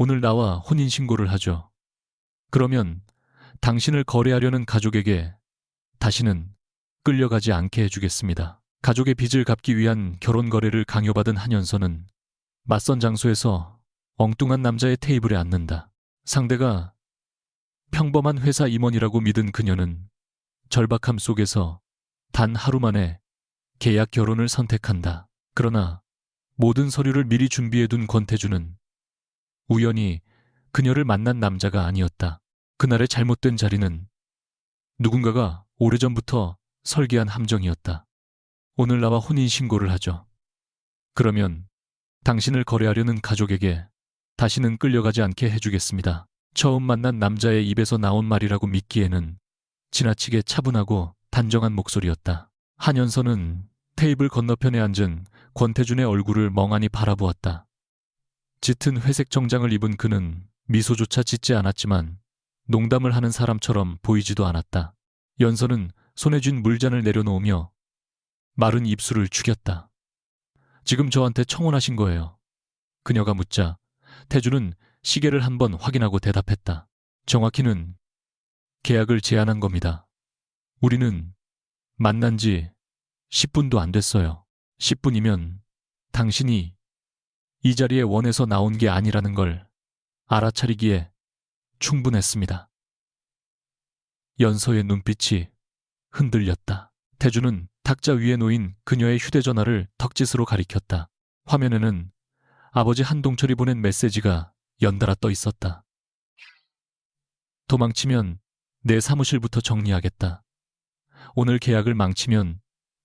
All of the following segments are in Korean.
오늘 나와 혼인신고를 하죠. 그러면 당신을 거래하려는 가족에게 다시는 끌려가지 않게 해주겠습니다. 가족의 빚을 갚기 위한 결혼 거래를 강요받은 한연서는 맞선 장소에서 엉뚱한 남자의 테이블에 앉는다. 상대가 평범한 회사 임원이라고 믿은 그녀는 절박함 속에서 단 하루 만에 계약 결혼을 선택한다. 그러나 모든 서류를 미리 준비해둔 권태주는 우연히 그녀를 만난 남자가 아니었다. 그날의 잘못된 자리는 누군가가 오래전부터 설계한 함정이었다. 오늘 나와 혼인신고를 하죠. 그러면 당신을 거래하려는 가족에게 다시는 끌려가지 않게 해주겠습니다. 처음 만난 남자의 입에서 나온 말이라고 믿기에는 지나치게 차분하고 단정한 목소리였다. 한연서는 테이블 건너편에 앉은 권태준의 얼굴을 멍하니 바라보았다. 짙은 회색 정장을 입은 그는 미소조차 짓지 않았지만 농담을 하는 사람처럼 보이지도 않았다. 연서는 손에 쥔 물잔을 내려놓으며 마른 입술을 죽였다. 지금 저한테 청혼하신 거예요. 그녀가 묻자 태주는 시계를 한번 확인하고 대답했다. 정확히는 계약을 제안한 겁니다. 우리는 만난 지 10분도 안 됐어요. 10분이면 당신이 이 자리에 원해서 나온 게 아니라는 걸 알아차리기에 충분했습니다. 연서의 눈빛이 흔들렸다. 태주는 탁자 위에 놓인 그녀의 휴대전화를 턱짓으로 가리켰다. 화면에는 아버지 한동철이 보낸 메시지가 연달아 떠 있었다. 도망치면 내 사무실부터 정리하겠다. 오늘 계약을 망치면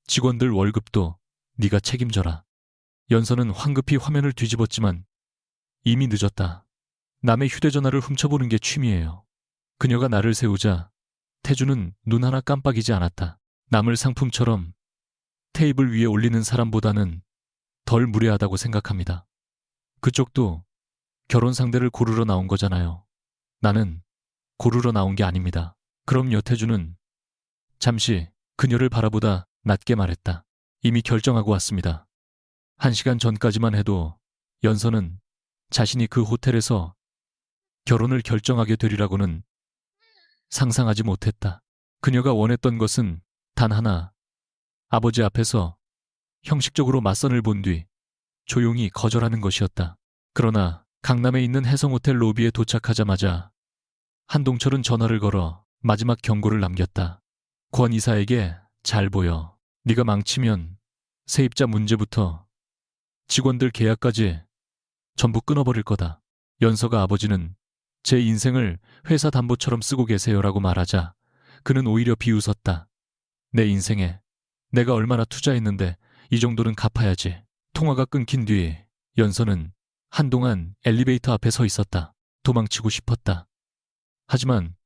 직원들 월급도 네가 책임져라. 연서는 황급히 화면을 뒤집었지만 이미 늦었다. 남의 휴대전화를 훔쳐보는 게 취미예요. 그녀가 나를 세우자 태주는 눈 하나 깜빡이지 않았다. 남을 상품처럼 테이블 위에 올리는 사람보다는 덜 무례하다고 생각합니다. 그쪽도 결혼 상대를 고르러 나온 거잖아요. 나는 고르러 나온 게 아닙니다. 그럼요. 태주는 잠시 그녀를 바라보다 낮게 말했다. 이미 결정하고 왔습니다. 1시간 전까지만 해도 연서는 자신이 그 호텔에서 결혼을 결정하게 되리라고는 상상하지 못했다. 그녀가 원했던 것은 단 하나, 아버지 앞에서 형식적으로 맞선을 본 뒤 조용히 거절하는 것이었다. 그러나 강남에 있는 해성호텔 로비에 도착하자마자 한동철은 전화를 걸어 마지막 경고를 남겼다. 권 이사에게 잘 보여. 네가 망치면 세입자 문제부터 직원들 계약까지 전부 끊어버릴 거다. 연서가 아버지는 제 인생을 회사 담보처럼 쓰고 계세요라고 말하자 그는 오히려 비웃었다. 내 인생에 내가 얼마나 투자했는데 이 정도는 갚아야지. 통화가 끊긴 뒤 연서는 한동안 엘리베이터 앞에 서 있었다. 도망치고 싶었다. 하지만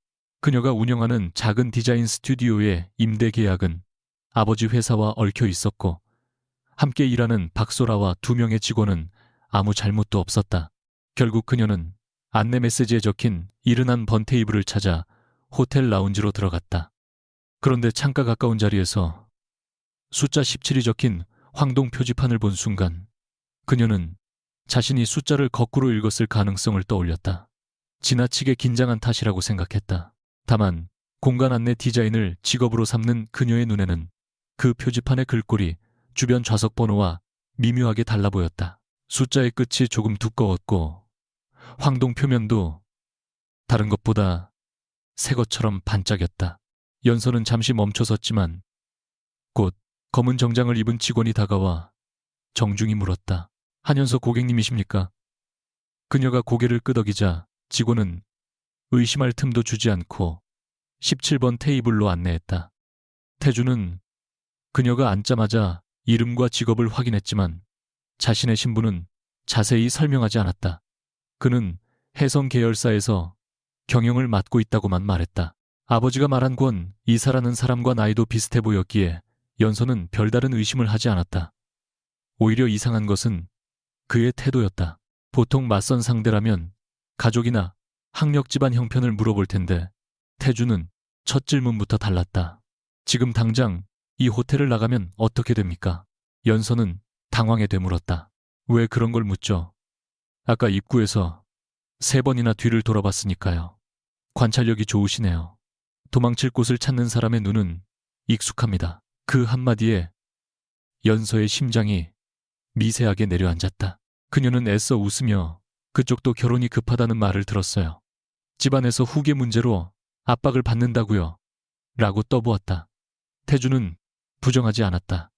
그녀가 운영하는 작은 디자인 스튜디오의 임대 계약은 아버지 회사와 얽혀 있었고 함께 일하는 박소라와 2명의 직원은 아무 잘못도 없었다. 결국 그녀는 안내 메시지에 적힌 이른한 번 테이블을 찾아 호텔 라운지로 들어갔다. 그런데 창가 가까운 자리에서 숫자 17이 적힌 황동 표지판을 본 순간 그녀는 자신이 숫자를 거꾸로 읽었을 가능성을 떠올렸다. 지나치게 긴장한 탓이라고 생각했다. 다만 공간 안내 디자인을 직업으로 삼는 그녀의 눈에는 그 표지판의 글꼴이 주변 좌석 번호와 미묘하게 달라 보였다. 숫자의 끝이 조금 두꺼웠고 황동 표면도 다른 것보다 새 것처럼 반짝였다. 연서는 잠시 멈춰섰지만 곧 검은 정장을 입은 직원이 다가와 정중히 물었다. 한연서 고객님이십니까? 그녀가 고개를 끄덕이자 직원은 의심할 틈도 주지 않고 17번 테이블로 안내했다. 태주는 그녀가 앉자마자 이름과 직업을 확인했지만 자신의 신분은 자세히 설명하지 않았다. 그는 해성 계열사에서 경영을 맡고 있다고만 말했다. 아버지가 말한 권 이사라는 사람과 나이도 비슷해 보였기에 연서는 별다른 의심을 하지 않았다. 오히려 이상한 것은 그의 태도였다. 보통 맞선 상대라면 가족이나 학력 집안 형편을 물어볼 텐데 태주는 첫 질문부터 달랐다. 지금 당장 이 호텔을 나가면 어떻게 됩니까? 연서는 당황해 되물었다. 왜 그런 걸 묻죠? 아까 입구에서 3번이나 뒤를 돌아봤으니까요. 관찰력이 좋으시네요. 도망칠 곳을 찾는 사람의 눈은 익숙합니다. 그 한마디에 연서의 심장이 미세하게 내려앉았다. 그녀는 애써 웃으며 그쪽도 결혼이 급하다는 말을 들었어요. 집안에서 후계 문제로 압박을 받는다고요. 라고 떠보았다. 태주는 부정하지 않았다.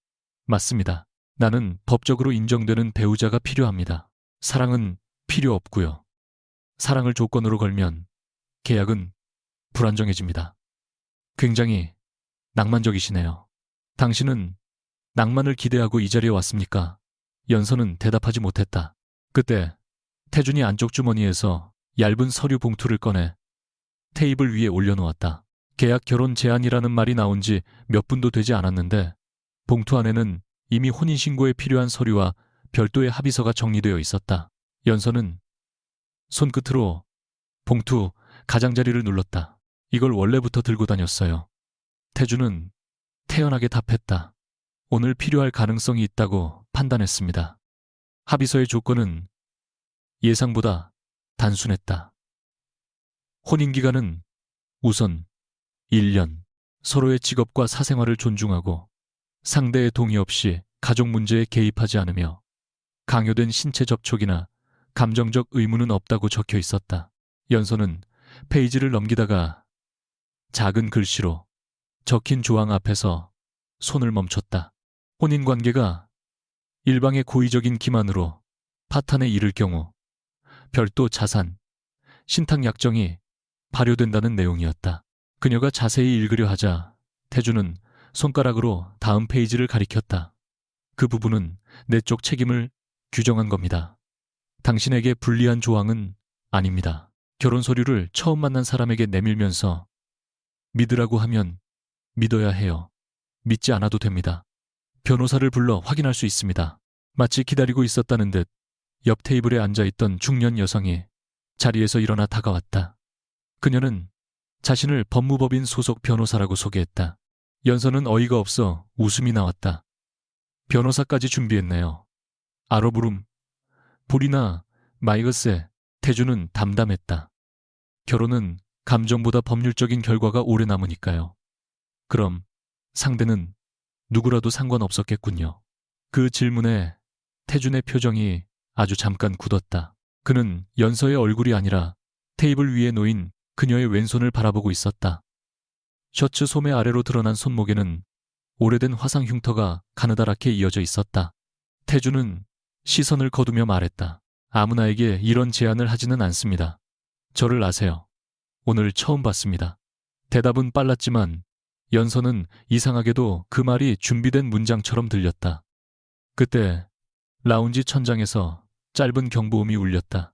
맞습니다. 나는 법적으로 인정되는 배우자가 필요합니다. 사랑은 필요 없고요. 사랑을 조건으로 걸면 계약은 불안정해집니다. 굉장히 낭만적이시네요. 당신은 낭만을 기대하고 이 자리에 왔습니까? 연서는 대답하지 못했다. 그때 태준이 안쪽 주머니에서 얇은 서류 봉투를 꺼내 테이블 위에 올려놓았다. 계약 결혼 제안이라는 말이 나온 지 몇 분도 되지 않았는데 봉투 안에는 이미 혼인신고에 필요한 서류와 별도의 합의서가 정리되어 있었다. 연서는 손끝으로 봉투 가장자리를 눌렀다. 이걸 원래부터 들고 다녔어요. 태주는 태연하게 답했다. 오늘 필요할 가능성이 있다고 판단했습니다. 합의서의 조건은 예상보다 단순했다. 혼인기간은 우선 1년, 서로의 직업과 사생활을 존중하고 상대의 동의 없이 가족 문제에 개입하지 않으며 강요된 신체 접촉이나 감정적 의무는 없다고 적혀 있었다. 연서는 페이지를 넘기다가 작은 글씨로 적힌 조항 앞에서 손을 멈췄다. 혼인관계가 일방의 고의적인 기만으로 파탄에 이를 경우 별도 자산, 신탁약정이 발효된다는 내용이었다. 그녀가 자세히 읽으려 하자 태주는 손가락으로 다음 페이지를 가리켰다. 그 부분은 내적 책임을 규정한 겁니다. 당신에게 불리한 조항은 아닙니다. 결혼 서류를 처음 만난 사람에게 내밀면서 믿으라고 하면 믿어야 해요. 믿지 않아도 됩니다. 변호사를 불러 확인할 수 있습니다. 마치 기다리고 있었다는 듯 옆 테이블에 앉아있던 중년 여성이 자리에서 일어나 다가왔다. 그녀는 자신을 법무법인 소속 변호사라고 소개했다. 연서는 어이가 없어 웃음이 나왔다. 변호사까지 준비했네요. 알어부름. 불이나 마이거세. 태주는 담담했다. 결혼은 감정보다 법률적인 결과가 오래 남으니까요. 그럼 상대는 누구라도 상관없었겠군요. 그 질문에 태준의 표정이 아주 잠깐 굳었다. 그는 연서의 얼굴이 아니라 테이블 위에 놓인 그녀의 왼손을 바라보고 있었다. 셔츠 소매 아래로 드러난 손목에는 오래된 화상 흉터가 가느다랗게 이어져 있었다. 태주는 시선을 거두며 말했다. 아무나에게 이런 제안을 하지는 않습니다. 저를 아세요. 오늘 처음 봤습니다. 대답은 빨랐지만 연서는 이상하게도 그 말이 준비된 문장처럼 들렸다. 그때 라운지 천장에서 짧은 경보음이 울렸다.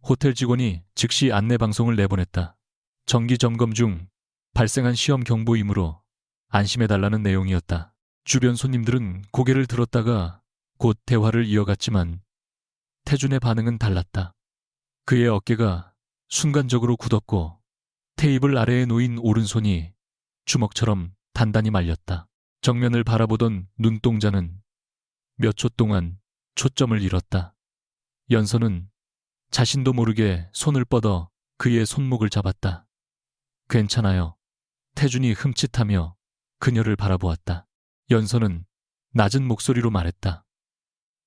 호텔 직원이 즉시 안내 방송을 내보냈다. 정기 점검 중 발생한 시험 경보이므로 안심해달라는 내용이었다. 주변 손님들은 고개를 들었다가 곧 대화를 이어갔지만 태준의 반응은 달랐다. 그의 어깨가 순간적으로 굳었고 테이블 아래에 놓인 오른손이 주먹처럼 단단히 말렸다. 정면을 바라보던 눈동자는 몇 초 동안 초점을 잃었다. 연서는 자신도 모르게 손을 뻗어 그의 손목을 잡았다. 괜찮아요. 태준이 흠칫하며 그녀를 바라보았다. 연서는 낮은 목소리로 말했다.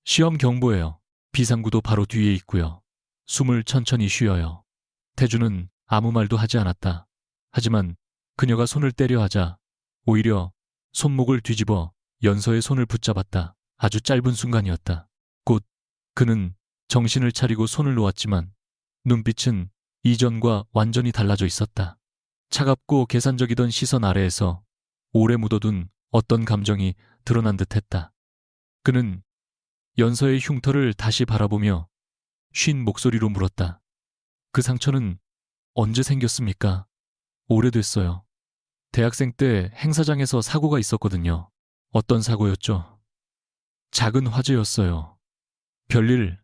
시험 경보예요. 비상구도 바로 뒤에 있고요. 숨을 천천히 쉬어요. 태준은 아무 말도 하지 않았다. 하지만 그녀가 손을 떼려 하자 오히려 손목을 뒤집어 연서의 손을 붙잡았다. 아주 짧은 순간이었다. 곧 그는 정신을 차리고 손을 놓았지만 눈빛은 이전과 완전히 달라져 있었다. 차갑고 계산적이던 시선 아래에서 오래 묻어둔 어떤 감정이 드러난 듯했다. 그는 연서의 흉터를 다시 바라보며 쉰 목소리로 물었다. 그 상처는 언제 생겼습니까? 오래됐어요. 대학생 때 행사장에서 사고가 있었거든요. 어떤 사고였죠? 작은 화재였어요. 별일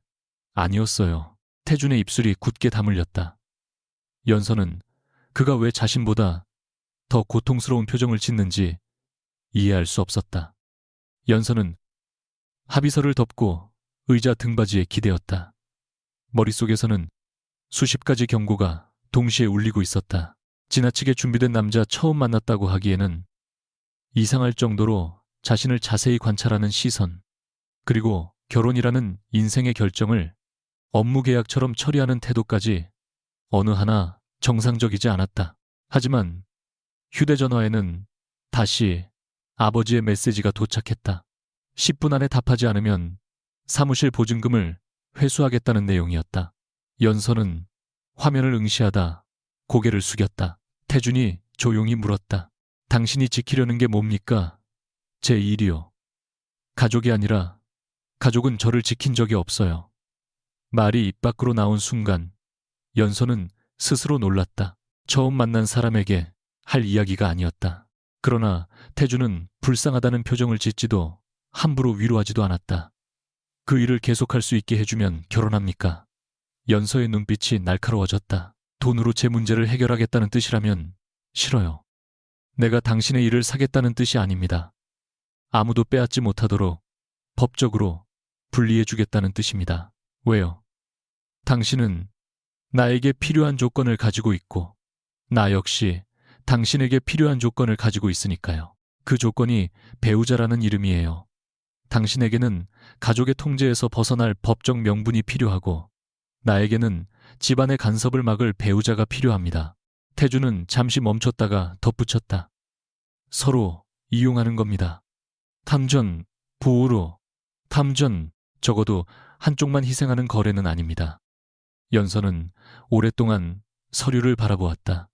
아니었어요. 태준의 입술이 굳게 다물렸다. 연서는 그가 왜 자신보다 더 고통스러운 표정을 짓는지 이해할 수 없었다. 연서는 합의서를 덮고 의자 등받이에 기대었다. 머릿속에서는 수십 가지 경고가 동시에 울리고 있었다. 지나치게 준비된 남자 처음 만났다고 하기에는 이상할 정도로 자신을 자세히 관찰하는 시선, 그리고 결혼이라는 인생의 결정을 업무 계약처럼 처리하는 태도까지 어느 하나 정상적이지 않았다. 하지만 휴대전화에는 다시 아버지의 메시지가 도착했다. 10분 안에 답하지 않으면 사무실 보증금을 회수하겠다는 내용이었다. 연서는 화면을 응시하다 고개를 숙였다. 태준이 조용히 물었다. 당신이 지키려는 게 뭡니까? 제 일이요. 가족이 아니라 가족은 저를 지킨 적이 없어요. 말이 입 밖으로 나온 순간 연서는 스스로 놀랐다. 처음 만난 사람에게 할 이야기가 아니었다. 그러나 태준은 불쌍하다는 표정을 짓지도 함부로 위로하지도 않았다. 그 일을 계속할 수 있게 해주면 결혼합니까? 연서의 눈빛이 날카로워졌다. 돈으로 제 문제를 해결하겠다는 뜻이라면 싫어요. 내가 당신의 일을 사겠다는 뜻이 아닙니다. 아무도 빼앗지 못하도록 법적으로 분리해주겠다는 뜻입니다. 왜요? 당신은 나에게 필요한 조건을 가지고 있고 나 역시 당신에게 필요한 조건을 가지고 있으니까요. 그 조건이 배우자라는 이름이에요. 당신에게는 가족의 통제에서 벗어날 법적 명분이 필요하고 나에게는 집안의 간섭을 막을 배우자가 필요합니다. 태주는 잠시 멈췄다가 덧붙였다. 서로 이용하는 겁니다. 탐전, 부호로, 탐전, 적어도 한쪽만 희생하는 거래는 아닙니다. 연서는 오랫동안 서류를 바라보았다.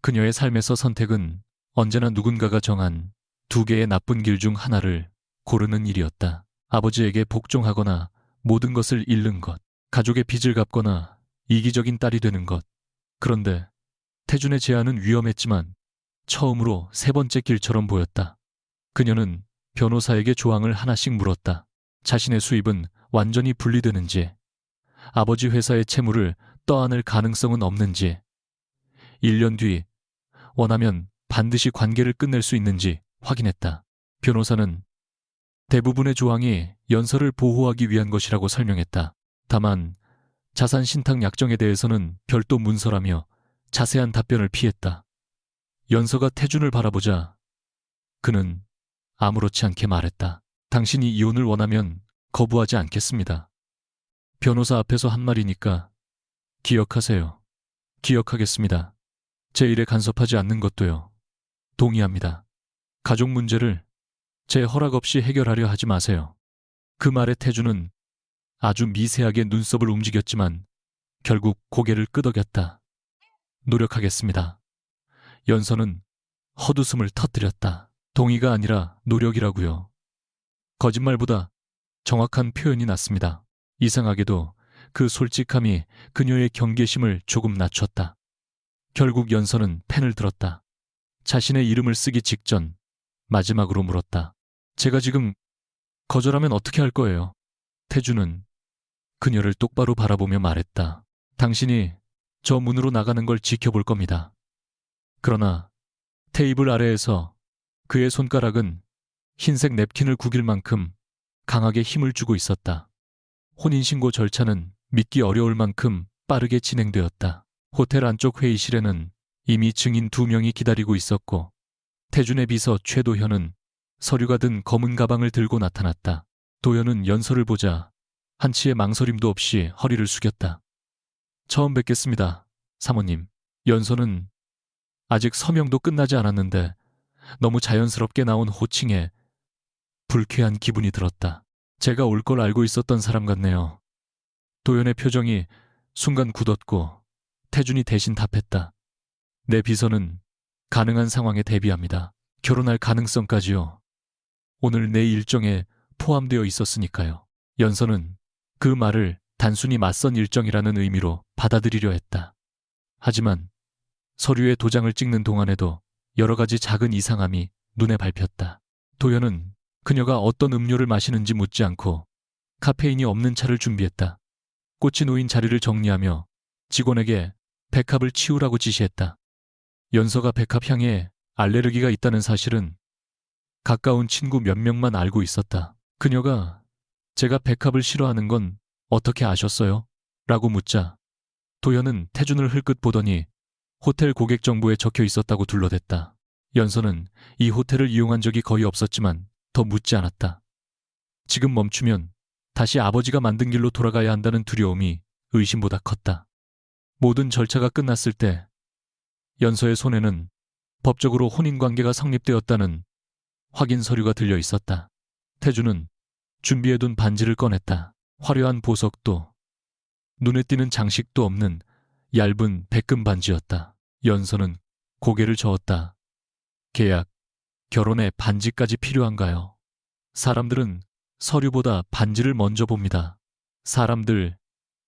그녀의 삶에서 선택은 언제나 누군가가 정한 두 개의 나쁜 길 중 하나를 고르는 일이었다. 아버지에게 복종하거나 모든 것을 잃는 것, 가족의 빚을 갚거나 이기적인 딸이 되는 것. 그런데 태준의 제안은 위험했지만 처음으로 세 번째 길처럼 보였다. 그녀는 변호사에게 조항을 하나씩 물었다. 자신의 수입은 완전히 분리되는지, 아버지 회사의 채무를 떠안을 가능성은 없는지, 1년 뒤 원하면 반드시 관계를 끝낼 수 있는지 확인했다. 변호사는 대부분의 조항이 연서를 보호하기 위한 것이라고 설명했다. 다만 자산 신탁 약정에 대해서는 별도 문서라며 자세한 답변을 피했다. 연서가 태준을 바라보자 그는 아무렇지 않게 말했다. 당신이 이혼을 원하면 거부하지 않겠습니다. 변호사 앞에서 한 말이니까 기억하세요. 기억하겠습니다. 제 일에 간섭하지 않는 것도요. 동의합니다. 가족 문제를 제 허락 없이 해결하려 하지 마세요. 그 말에 태준은 아주 미세하게 눈썹을 움직였지만 결국 고개를 끄덕였다. 노력하겠습니다. 연서는 헛웃음을 터뜨렸다. 동의가 아니라 노력이라고요. 거짓말보다 정확한 표현이 낫습니다. 이상하게도 그 솔직함이 그녀의 경계심을 조금 낮췄다. 결국 연서는 펜을 들었다. 자신의 이름을 쓰기 직전 마지막으로 물었다. 제가 지금 거절하면 어떻게 할 거예요? 태준은 그녀를 똑바로 바라보며 말했다. 당신이 저 문으로 나가는 걸 지켜볼 겁니다. 그러나 테이블 아래에서 그의 손가락은 흰색 냅킨을 구길 만큼 강하게 힘을 주고 있었다. 혼인신고 절차는 믿기 어려울 만큼 빠르게 진행되었다. 호텔 안쪽 회의실에는 이미 증인 2명이 기다리고 있었고 태준의 비서 최도현은 서류가 든 검은 가방을 들고 나타났다. 도현은 연서를 보자 한치의 망설임도 없이 허리를 숙였다. 처음 뵙겠습니다, 사모님. 연서는 아직 서명도 끝나지 않았는데 너무 자연스럽게 나온 호칭에 불쾌한 기분이 들었다. 제가 올 걸 알고 있었던 사람 같네요. 도현의 표정이 순간 굳었고 태준이 대신 답했다. 내 비서는 가능한 상황에 대비합니다. 결혼할 가능성까지요. 오늘 내 일정에 포함되어 있었으니까요. 연서는 그 말을 단순히 맞선 일정이라는 의미로 받아들이려 했다. 하지만 서류에 도장을 찍는 동안에도 여러 가지 작은 이상함이 눈에 밟혔다. 도현은 그녀가 어떤 음료를 마시는지 묻지 않고 카페인이 없는 차를 준비했다. 꽃이 놓인 자리를 정리하며 직원에게 백합을 치우라고 지시했다. 연서가 백합 향에 알레르기가 있다는 사실은 가까운 친구 몇 명만 알고 있었다. 그녀가 제가 백합을 싫어하는 건 어떻게 아셨어요? 라고 묻자 도현은 태준을 흘끗 보더니 호텔 고객 정보에 적혀 있었다고 둘러댔다. 연서는 이 호텔을 이용한 적이 거의 없었지만 더 묻지 않았다. 지금 멈추면 다시 아버지가 만든 길로 돌아가야 한다는 두려움이 의심보다 컸다. 모든 절차가 끝났을 때 연서의 손에는 법적으로 혼인관계가 성립되었다는 확인 서류가 들려 있었다. 태준은 준비해둔 반지를 꺼냈다. 화려한 보석도 눈에 띄는 장식도 없는 얇은 백금 반지였다. 연서는 고개를 저었다. 계약, 결혼에 반지까지 필요한가요? 사람들은 서류보다 반지를 먼저 봅니다. 사람들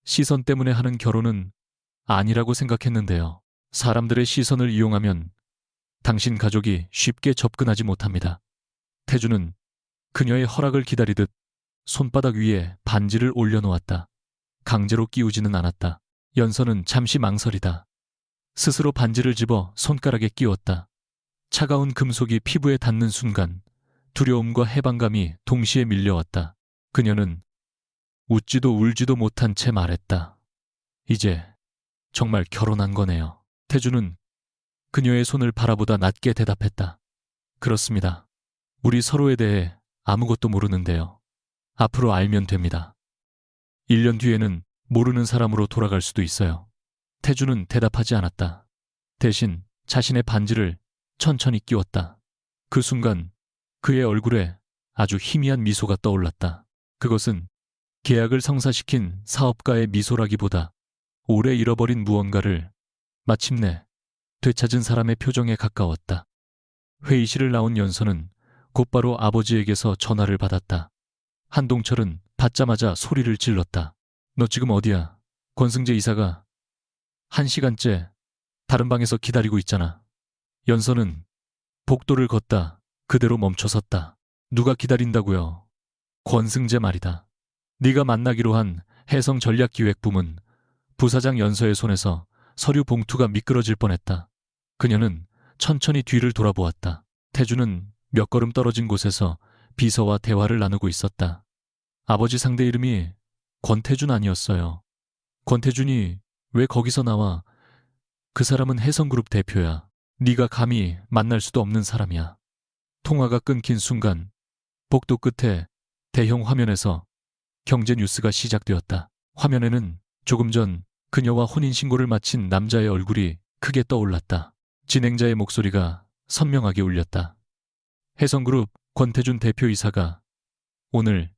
시선 때문에 하는 결혼은 아니라고 생각했는데요. 사람들의 시선을 이용하면 당신 가족이 쉽게 접근하지 못합니다. 태준은 그녀의 허락을 기다리듯 손바닥 위에 반지를 올려놓았다. 강제로 끼우지는 않았다. 연서는 잠시 망설이다. 스스로 반지를 집어 손가락에 끼웠다. 차가운 금속이 피부에 닿는 순간 두려움과 해방감이 동시에 밀려왔다. 그녀는 웃지도 울지도 못한 채 말했다. 이제 정말 결혼한 거네요. 태준은 그녀의 손을 바라보다 낮게 대답했다. 그렇습니다. 우리 서로에 대해 아무것도 모르는데요. 앞으로 알면 됩니다. 1년 뒤에는 모르는 사람으로 돌아갈 수도 있어요. 태준은 대답하지 않았다. 대신 자신의 반지를 천천히 끼웠다. 그 순간 그의 얼굴에 아주 희미한 미소가 떠올랐다. 그것은 계약을 성사시킨 사업가의 미소라기보다 오래 잃어버린 무언가를 마침내 되찾은 사람의 표정에 가까웠다. 회의실을 나온 연서는 곧바로 아버지에게서 전화를 받았다. 한동철은 받자마자 소리를 질렀다. 너 지금 어디야? 권승재 이사가 1시간째 다른 방에서 기다리고 있잖아. 연서는 복도를 걷다 그대로 멈춰섰다. 누가 기다린다고요? 권승재 말이다. 네가 만나기로 한 해성전략기획부문 부사장 연서의 손에서 서류 봉투가 미끄러질 뻔했다. 그녀는 천천히 뒤를 돌아보았다. 태준은 몇 걸음 떨어진 곳에서 비서와 대화를 나누고 있었다. 아버지 상대 이름이 권태준 아니었어요. 권태준이 왜 거기서 나와? 그 사람은 해성그룹 대표야. 네가 감히 만날 수도 없는 사람이야. 통화가 끊긴 순간 복도 끝에 대형 화면에서 경제 뉴스가 시작되었다. 화면에는 조금 전 그녀와 혼인신고를 마친 남자의 얼굴이 크게 떠올랐다. 진행자의 목소리가 선명하게 울렸다. 해성그룹 권태준 대표이사가 오늘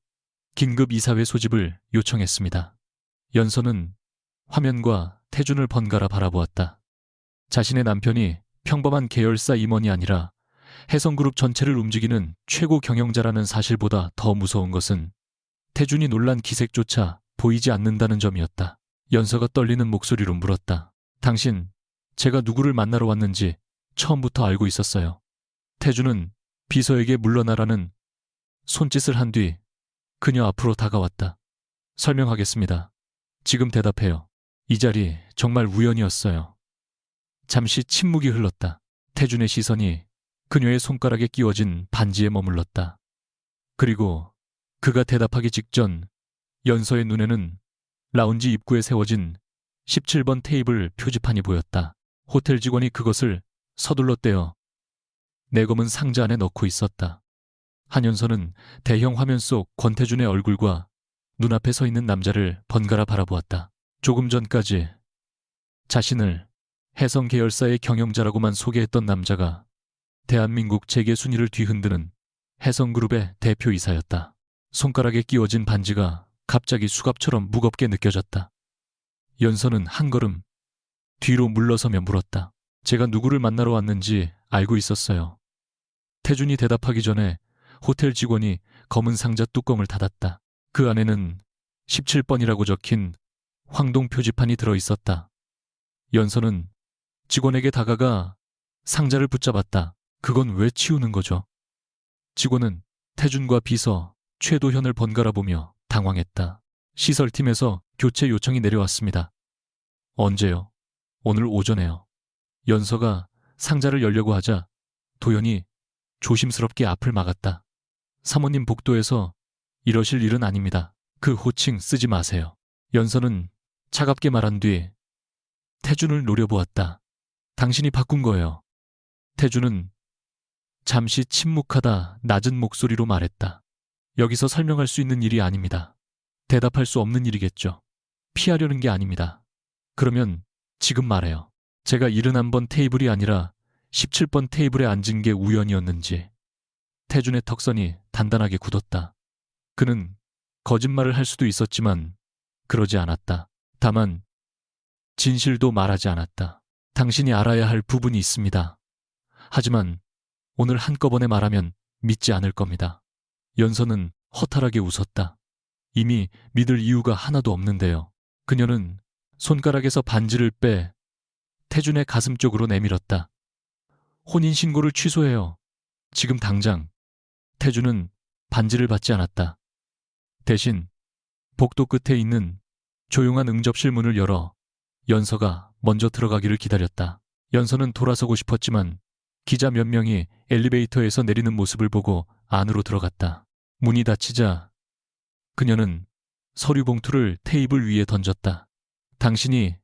긴급 이사회 소집을 요청했습니다. 연서는 화면과 태준을 번갈아 바라보았다. 자신의 남편이 평범한 계열사 임원이 아니라 해성그룹 전체를 움직이는 최고 경영자라는 사실보다 더 무서운 것은 태준이 놀란 기색조차 보이지 않는다는 점이었다. 연서가 떨리는 목소리로 물었다. 당신, 제가 누구를 만나러 왔는지 처음부터 알고 있었어요. 태준은 비서에게 물러나라는 손짓을 한 뒤 그녀 앞으로 다가왔다. 설명하겠습니다. 지금 대답해요. 이 자리 정말 우연이었어요. 잠시 침묵이 흘렀다. 태준의 시선이 그녀의 손가락에 끼워진 반지에 머물렀다. 그리고 그가 대답하기 직전 연서의 눈에는 라운지 입구에 세워진 17번 테이블 표지판이 보였다. 호텔 직원이 그것을 서둘러 떼어 내검은 상자 안에 넣고 있었다. 한연서는 대형 화면 속 권태준의 얼굴과 눈앞에 서 있는 남자를 번갈아 바라보았다. 조금 전까지 자신을 해성 계열사의 경영자라고만 소개했던 남자가 대한민국 재계 순위를 뒤흔드는 해성그룹의 대표이사였다. 손가락에 끼워진 반지가 갑자기 수갑처럼 무겁게 느껴졌다. 연서는 한 걸음 뒤로 물러서며 물었다. 제가 누구를 만나러 왔는지 알고 있었어요. 태준이 대답하기 전에 호텔 직원이 검은 상자 뚜껑을 닫았다. 그 안에는 17번이라고 적힌 황동 표지판이 들어있었다. 연서는 직원에게 다가가 상자를 붙잡았다. 그건 왜 치우는 거죠? 직원은 태준과 비서 최도현을 번갈아 보며 당황했다. 시설팀에서 교체 요청이 내려왔습니다. 언제요? 오늘 오전에요. 연서가 상자를 열려고 하자 도현이 조심스럽게 앞을 막았다. 사모님 복도에서 이러실 일은 아닙니다. 그 호칭 쓰지 마세요. 연서는 차갑게 말한 뒤 태준을 노려보았다. 당신이 바꾼 거예요. 태준은 잠시 침묵하다 낮은 목소리로 말했다. 여기서 설명할 수 있는 일이 아닙니다. 대답할 수 없는 일이겠죠. 피하려는 게 아닙니다. 그러면 지금 말해요. 제가 71번 테이블이 아니라 17번 테이블에 앉은 게 우연이었는지. 태준의 턱선이 단단하게 굳었다. 그는 거짓말을 할 수도 있었지만 그러지 않았다. 다만 진실도 말하지 않았다. 당신이 알아야 할 부분이 있습니다. 하지만 오늘 한꺼번에 말하면 믿지 않을 겁니다. 연서는 허탈하게 웃었다. 이미 믿을 이유가 하나도 없는데요. 그녀는 손가락에서 반지를 빼 태준의 가슴 쪽으로 내밀었다. 혼인신고를 취소해요. 지금 당장. 태준은 반지를 받지 않았다. 대신 복도 끝에 있는 조용한 응접실 문을 열어 연서가 먼저 들어가기를 기다렸다. 연서는 돌아서고 싶었지만 기자 몇 명이 엘리베이터에서 내리는 모습을 보고 안으로 들어갔다. 문이 닫히자 그녀는 서류 봉투를 테이블 위에 던졌다. 당신이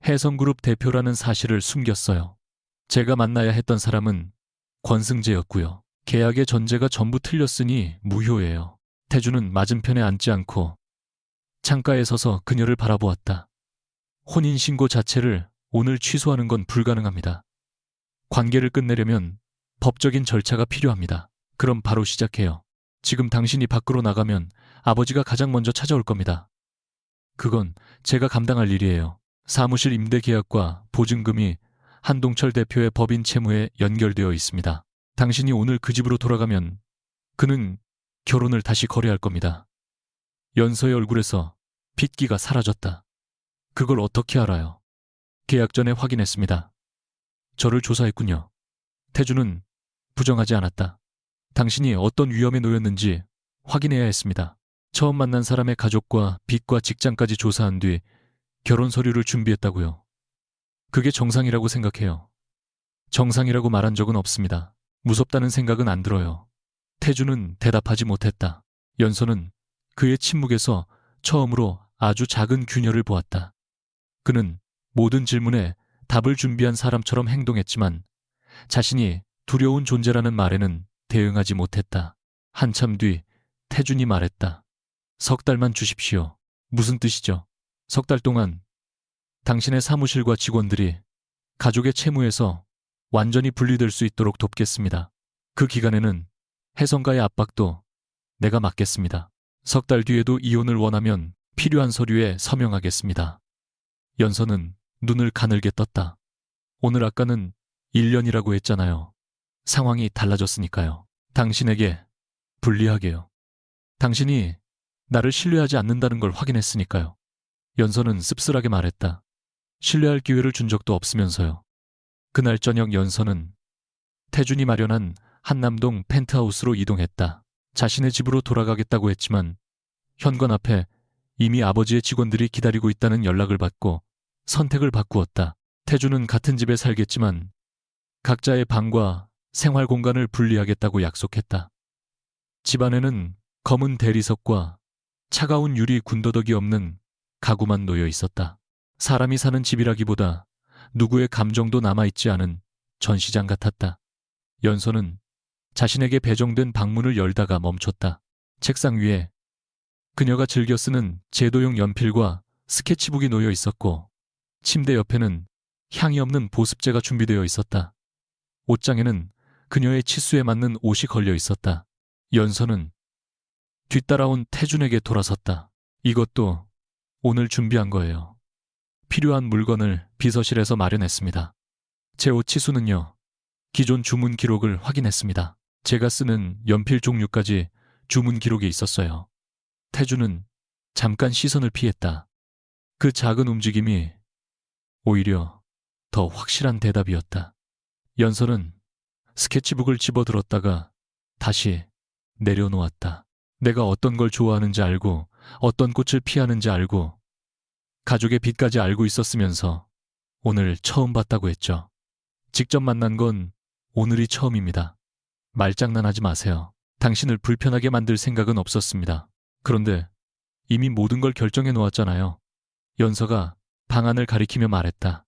해성그룹 대표라는 사실을 숨겼어요. 제가 만나야 했던 사람은 권승재였고요. 계약의 전제가 전부 틀렸으니 무효예요. 태준은 맞은편에 앉지 않고 창가에 서서 그녀를 바라보았다. 혼인신고 자체를 오늘 취소하는 건 불가능합니다. 관계를 끝내려면 법적인 절차가 필요합니다. 그럼 바로 시작해요. 지금 당신이 밖으로 나가면 아버지가 가장 먼저 찾아올 겁니다. 그건 제가 감당할 일이에요. 사무실 임대 계약과 보증금이 한동철 대표의 법인 채무에 연결되어 있습니다. 당신이 오늘 그 집으로 돌아가면 그는 결혼을 다시 거래할 겁니다. 연서의 얼굴에서 핏기가 사라졌다. 그걸 어떻게 알아요? 계약 전에 확인했습니다. 저를 조사했군요. 태준은 부정하지 않았다. 당신이 어떤 위험에 놓였는지 확인해야 했습니다. 처음 만난 사람의 가족과 빚과 직장까지 조사한 뒤 결혼 서류를 준비했다고요. 그게 정상이라고 생각해요. 정상이라고 말한 적은 없습니다. 무섭다는 생각은 안 들어요. 태준은 대답하지 못했다. 연서는 그의 침묵에서 처음으로 아주 작은 균열을 보았다. 그는 모든 질문에 답을 준비한 사람처럼 행동했지만 자신이 두려운 존재라는 말에는 대응하지 못했다. 한참 뒤 태준이 말했다. 3달만 주십시오. 무슨 뜻이죠? 3달 동안 당신의 사무실과 직원들이 가족의 채무에서 완전히 분리될 수 있도록 돕겠습니다. 그 기간에는 혜성가의 압박도 내가 막겠습니다. 3달 뒤에도 이혼을 원하면 필요한 서류에 서명하겠습니다. 연서는 눈을 가늘게 떴다. 오늘 아까는 1년이라고 했잖아요. 상황이 달라졌으니까요. 당신에게 불리하게요. 당신이 나를 신뢰하지 않는다는 걸 확인했으니까요. 연서는 씁쓸하게 말했다. 신뢰할 기회를 준 적도 없으면서요. 그날 저녁 연서는 태준이 마련한 한남동 펜트하우스로 이동했다. 자신의 집으로 돌아가겠다고 했지만 현관 앞에 이미 아버지의 직원들이 기다리고 있다는 연락을 받고 선택을 바꾸었다. 태준은 같은 집에 살겠지만 각자의 방과 생활 공간을 분리하겠다고 약속했다. 집 안에는 검은 대리석과 차가운 유리 군더더기 없는 가구만 놓여 있었다. 사람이 사는 집이라기보다 누구의 감정도 남아있지 않은 전시장 같았다. 연서는 자신에게 배정된 방문을 열다가 멈췄다. 책상 위에 그녀가 즐겨 쓰는 제도용 연필과 스케치북이 놓여 있었고 침대 옆에는 향이 없는 보습제가 준비되어 있었다. 옷장에는 그녀의 치수에 맞는 옷이 걸려 있었다. 연서는 뒤따라온 태준에게 돌아섰다. 이것도 오늘 준비한 거예요. 필요한 물건을 비서실에서 마련했습니다. 제 옷 치수는요. 기존 주문 기록을 확인했습니다. 제가 쓰는 연필 종류까지 주문 기록에 있었어요. 태준은 잠깐 시선을 피했다. 그 작은 움직임이 오히려 더 확실한 대답이었다. 연서는 스케치북을 집어들었다가 다시 내려놓았다. 내가 어떤 걸 좋아하는지 알고 어떤 꽃을 피하는지 알고 가족의 빚까지 알고 있었으면서 오늘 처음 봤다고 했죠. 직접 만난 건 오늘이 처음입니다. 말장난하지 마세요. 당신을 불편하게 만들 생각은 없었습니다. 그런데 이미 모든 걸 결정해 놓았잖아요. 연서가 방안을 가리키며 말했다.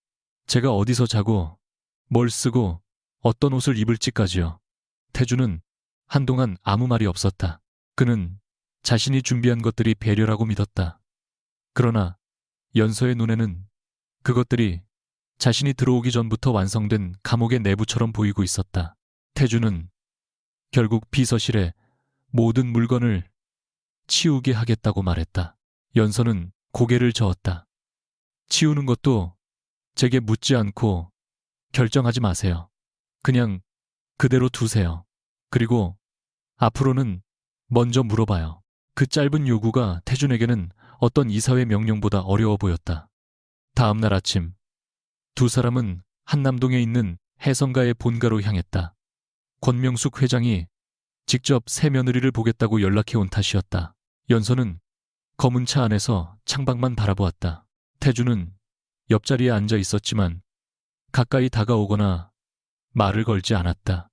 제가 어디서 자고 뭘 쓰고 어떤 옷을 입을지까지요. 태주는 한동안 아무 말이 없었다. 그는 자신이 준비한 것들이 배려라고 믿었다. 그러나 연서의 눈에는 그것들이 자신이 들어오기 전부터 완성된 감옥의 내부처럼 보이고 있었다. 태주는 결국 비서실에 모든 물건을 치우게 하겠다고 말했다. 연서는 고개를 저었다. 치우는 것도 제게 묻지 않고 결정하지 마세요. 그냥 그대로 두세요. 그리고 앞으로는 먼저 물어봐요. 그 짧은 요구가 태준에게는 어떤 이사회 명령보다 어려워 보였다. 다음 날 아침, 두 사람은 한남동에 있는 해성가의 본가로 향했다. 권명숙 회장이 직접 새 며느리를 보겠다고 연락해 온 탓이었다. 연서는 검은 차 안에서 창밖만 바라보았다. 태주는 옆자리에 앉아 있었지만 가까이 다가오거나 말을 걸지 않았다.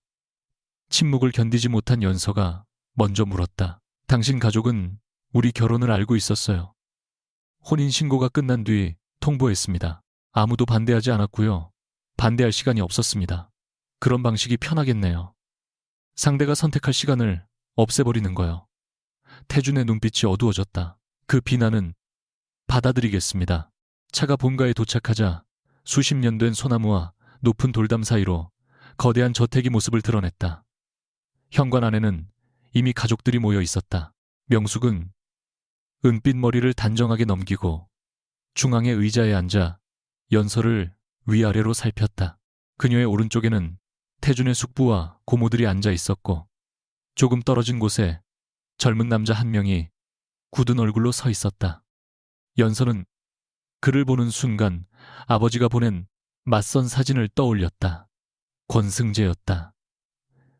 침묵을 견디지 못한 연서가 먼저 물었다. 당신 가족은 우리 결혼을 알고 있었어요. 혼인신고가 끝난 뒤 통보했습니다. 아무도 반대하지 않았고요. 반대할 시간이 없었습니다. 그런 방식이 편하겠네요. 상대가 선택할 시간을 없애버리는 거요. 태준의 눈빛이 어두워졌다. 그 비난은 받아들이겠습니다. 차가 본가에 도착하자 수십 년 된 소나무와 높은 돌담 사이로 거대한 저택이 모습을 드러냈다. 현관 안에는 이미 가족들이 모여 있었다. 명숙은 은빛 머리를 단정하게 넘기고 중앙의 의자에 앉아 연서를 위아래로 살폈다. 그녀의 오른쪽에는 태준의 숙부와 고모들이 앉아 있었고 조금 떨어진 곳에 젊은 남자 한 명이 굳은 얼굴로 서 있었다. 연서는 그를 보는 순간 아버지가 보낸 맞선 사진을 떠올렸다. 권승재였다.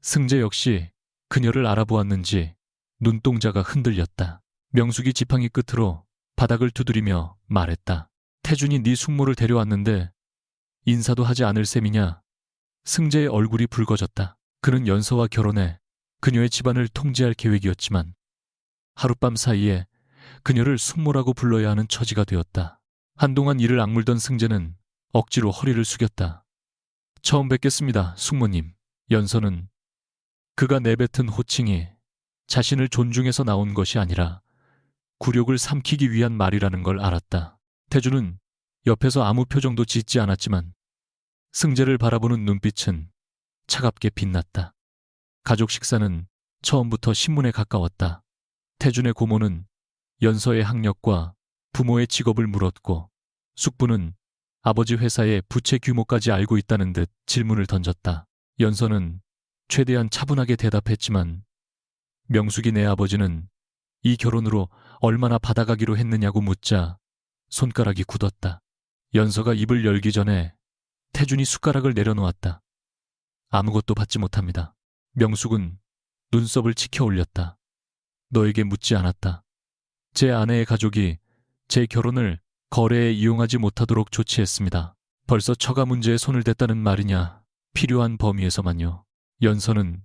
승재 역시 그녀를 알아보았는지 눈동자가 흔들렸다. 명숙이 지팡이 끝으로 바닥을 두드리며 말했다. 태준이 네 숙모를 데려왔는데 인사도 하지 않을 셈이냐. 승재의 얼굴이 붉어졌다. 그는 연서와 결혼해 그녀의 집안을 통제할 계획이었지만 하룻밤 사이에 그녀를 숙모라고 불러야 하는 처지가 되었다. 한동안 이를 악물던 승재는 억지로 허리를 숙였다. 처음 뵙겠습니다, 숙모님. 연서는 그가 내뱉은 호칭이 자신을 존중해서 나온 것이 아니라 굴욕을 삼키기 위한 말이라는 걸 알았다. 태주는 옆에서 아무 표정도 짓지 않았지만 승재를 바라보는 눈빛은 차갑게 빛났다. 가족 식사는 처음부터 신문에 가까웠다. 태준의 고모는 연서의 학력과 부모의 직업을 물었고 숙부는 아버지 회사의 부채 규모까지 알고 있다는 듯 질문을 던졌다. 연서는 최대한 차분하게 대답했지만 명숙이 내 아버지는 이 결혼으로 얼마나 받아가기로 했느냐고 묻자 손가락이 굳었다. 연서가 입을 열기 전에 태준이 숟가락을 내려놓았다. 아무것도 받지 못합니다. 명숙은 눈썹을 치켜 올렸다. 너에게 묻지 않았다. 제 아내의 가족이 제 결혼을 거래에 이용하지 못하도록 조치했습니다. 벌써 처가 문제에 손을 댔다는 말이냐. 필요한 범위에서만요. 연서는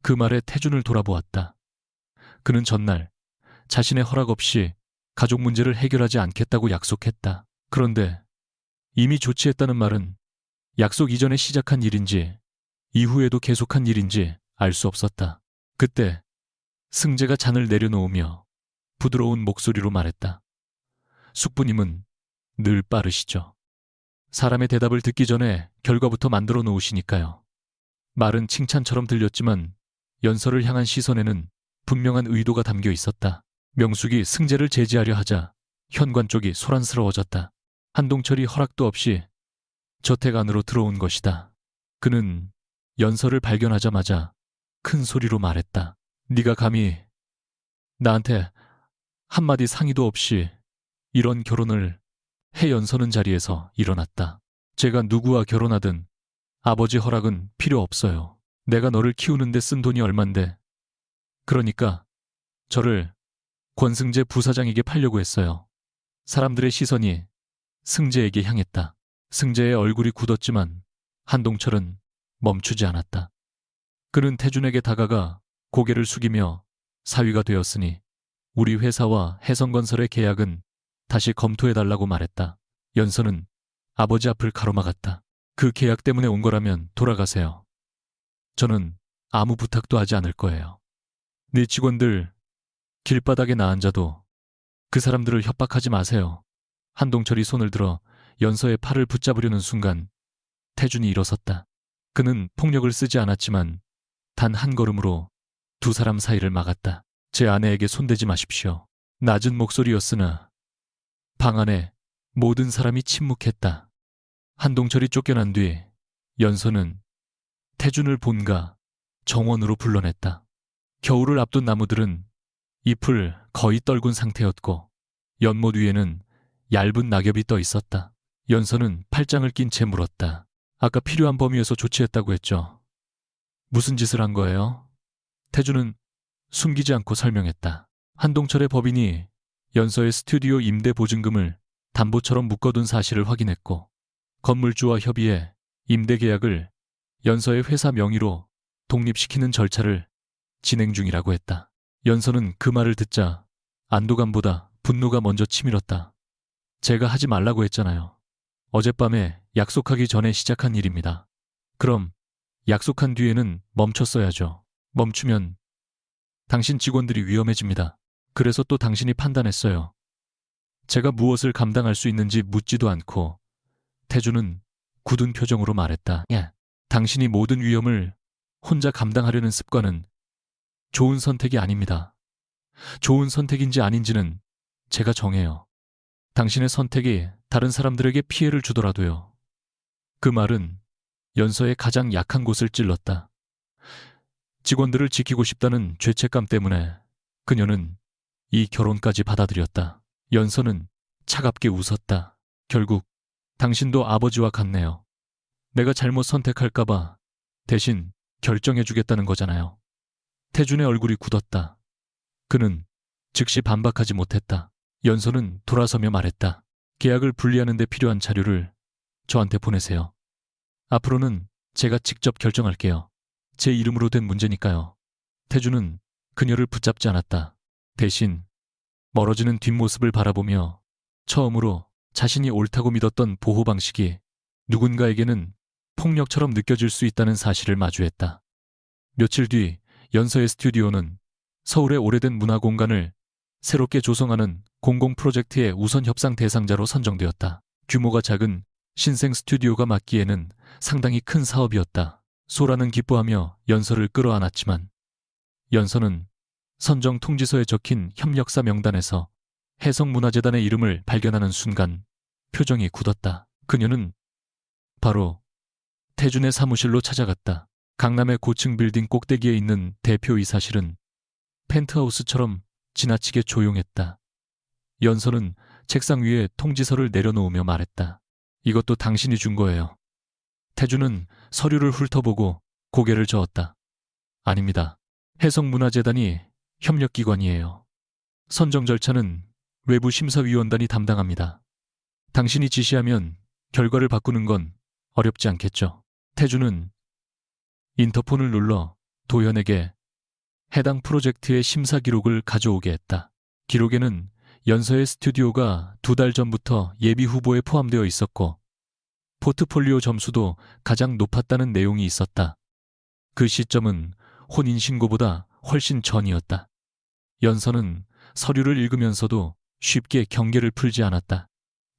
그 말에 태준을 돌아보았다. 그는 전날 자신의 허락 없이 가족 문제를 해결하지 않겠다고 약속했다. 그런데 이미 조치했다는 말은 약속 이전에 시작한 일인지 이후에도 계속한 일인지 알 수 없었다. 그때 승재가 잔을 내려놓으며 부드러운 목소리로 말했다. 숙부님은 늘 빠르시죠. 사람의 대답을 듣기 전에 결과부터 만들어 놓으시니까요. 말은 칭찬처럼 들렸지만 연서를 향한 시선에는 분명한 의도가 담겨 있었다. 명숙이 승재를 제지하려 하자 현관 쪽이 소란스러워졌다. 한동철이 허락도 없이 저택 안으로 들어온 것이다. 그는 연서를 발견하자마자 큰 소리로 말했다. 네가 감히 나한테 한마디 상의도 없이 이런 결혼을 해. 연서는 자리에서 일어났다. 제가 누구와 결혼하든 아버지 허락은 필요 없어요. 내가 너를 키우는데 쓴 돈이 얼만데. 그러니까 저를 권승재 부사장에게 팔려고 했어요. 사람들의 시선이 승재에게 향했다. 승재의 얼굴이 굳었지만 한동철은 멈추지 않았다. 그는 태준에게 다가가 고개를 숙이며 사위가 되었으니 우리 회사와 해성건설의 계약은 다시 검토해달라고 말했다. 연서는 아버지 앞을 가로막았다. 그 계약 때문에 온 거라면 돌아가세요. 저는 아무 부탁도 하지 않을 거예요. 네 직원들 길바닥에 나앉아도 그 사람들을 협박하지 마세요. 한동철이 손을 들어 연서의 팔을 붙잡으려는 순간 태준이 일어섰다. 그는 폭력을 쓰지 않았지만 단 한 걸음으로 두 사람 사이를 막았다. 제 아내에게 손대지 마십시오. 낮은 목소리였으나 방 안에 모든 사람이 침묵했다. 한동철이 쫓겨난 뒤 연서는 태준을 본가 정원으로 불러냈다. 겨울을 앞둔 나무들은 잎을 거의 떨군 상태였고 연못 위에는 얇은 낙엽이 떠 있었다. 연서는 팔짱을 낀 채 물었다. 아까 필요한 범위에서 조치했다고 했죠. 무슨 짓을 한 거예요? 태준은 숨기지 않고 설명했다. 한동철의 법인이 연서의 스튜디오 임대 보증금을 담보처럼 묶어둔 사실을 확인했고 건물주와 협의해 임대 계약을 연서의 회사 명의로 독립시키는 절차를 진행 중이라고 했다. 연서는 그 말을 듣자 안도감보다 분노가 먼저 치밀었다. 제가 하지 말라고 했잖아요. 어젯밤에 약속하기 전에 시작한 일입니다. 그럼 약속한 뒤에는 멈췄어야죠. 멈추면 당신 직원들이 위험해집니다. 그래서 또 당신이 판단했어요. 제가 무엇을 감당할 수 있는지 묻지도 않고 태준은 굳은 표정으로 말했다. 당신이 모든 위험을 혼자 감당하려는 습관은 좋은 선택이 아닙니다. 좋은 선택인지 아닌지는 제가 정해요. 당신의 선택이 다른 사람들에게 피해를 주더라도요. 그 말은 연서의 가장 약한 곳을 찔렀다. 직원들을 지키고 싶다는 죄책감 때문에 그녀는 이 결혼까지 받아들였다. 연서는 차갑게 웃었다. 결국 당신도 아버지와 같네요. 내가 잘못 선택할까봐 대신 결정해주겠다는 거잖아요. 태준의 얼굴이 굳었다. 그는 즉시 반박하지 못했다. 연서는 돌아서며 말했다. 계약을 분리하는 데 필요한 자료를 저한테 보내세요. 앞으로는 제가 직접 결정할게요. 제 이름으로 된 문제니까요. 태준은 그녀를 붙잡지 않았다. 대신 멀어지는 뒷모습을 바라보며 처음으로 자신이 옳다고 믿었던 보호 방식이 누군가에게는 폭력처럼 느껴질 수 있다는 사실을 마주했다. 며칠 뒤 연서의 스튜디오는 서울의 오래된 문화공간을 새롭게 조성하는 공공 프로젝트의 우선 협상 대상자로 선정되었다. 규모가 작은 신생 스튜디오가 맡기에는 상당히 큰 사업이었다. 소라는 기뻐하며 연서를 끌어안았지만 연서는 선정 통지서에 적힌 협력사 명단에서 해성문화재단의 이름을 발견하는 순간 표정이 굳었다. 그녀는 바로 태준의 사무실로 찾아갔다. 강남의 고층 빌딩 꼭대기에 있는 대표이사실은 펜트하우스처럼 지나치게 조용했다. 연서는 책상 위에 통지서를 내려놓으며 말했다. 이것도 당신이 준 거예요. 태준은 서류를 훑어보고 고개를 저었다. 아닙니다. 해성문화재단이 협력기관이에요. 선정 절차는 외부 심사위원단이 담당합니다. 당신이 지시하면 결과를 바꾸는 건 어렵지 않겠죠. 태준은 인터폰을 눌러 도현에게 해당 프로젝트의 심사 기록을 가져오게 했다. 기록에는 연서의 스튜디오가 2달 전부터 예비 후보에 포함되어 있었고 포트폴리오 점수도 가장 높았다는 내용이 있었다. 그 시점은 혼인신고보다 훨씬 전이었다. 연서는 서류를 읽으면서도 쉽게 경계를 풀지 않았다.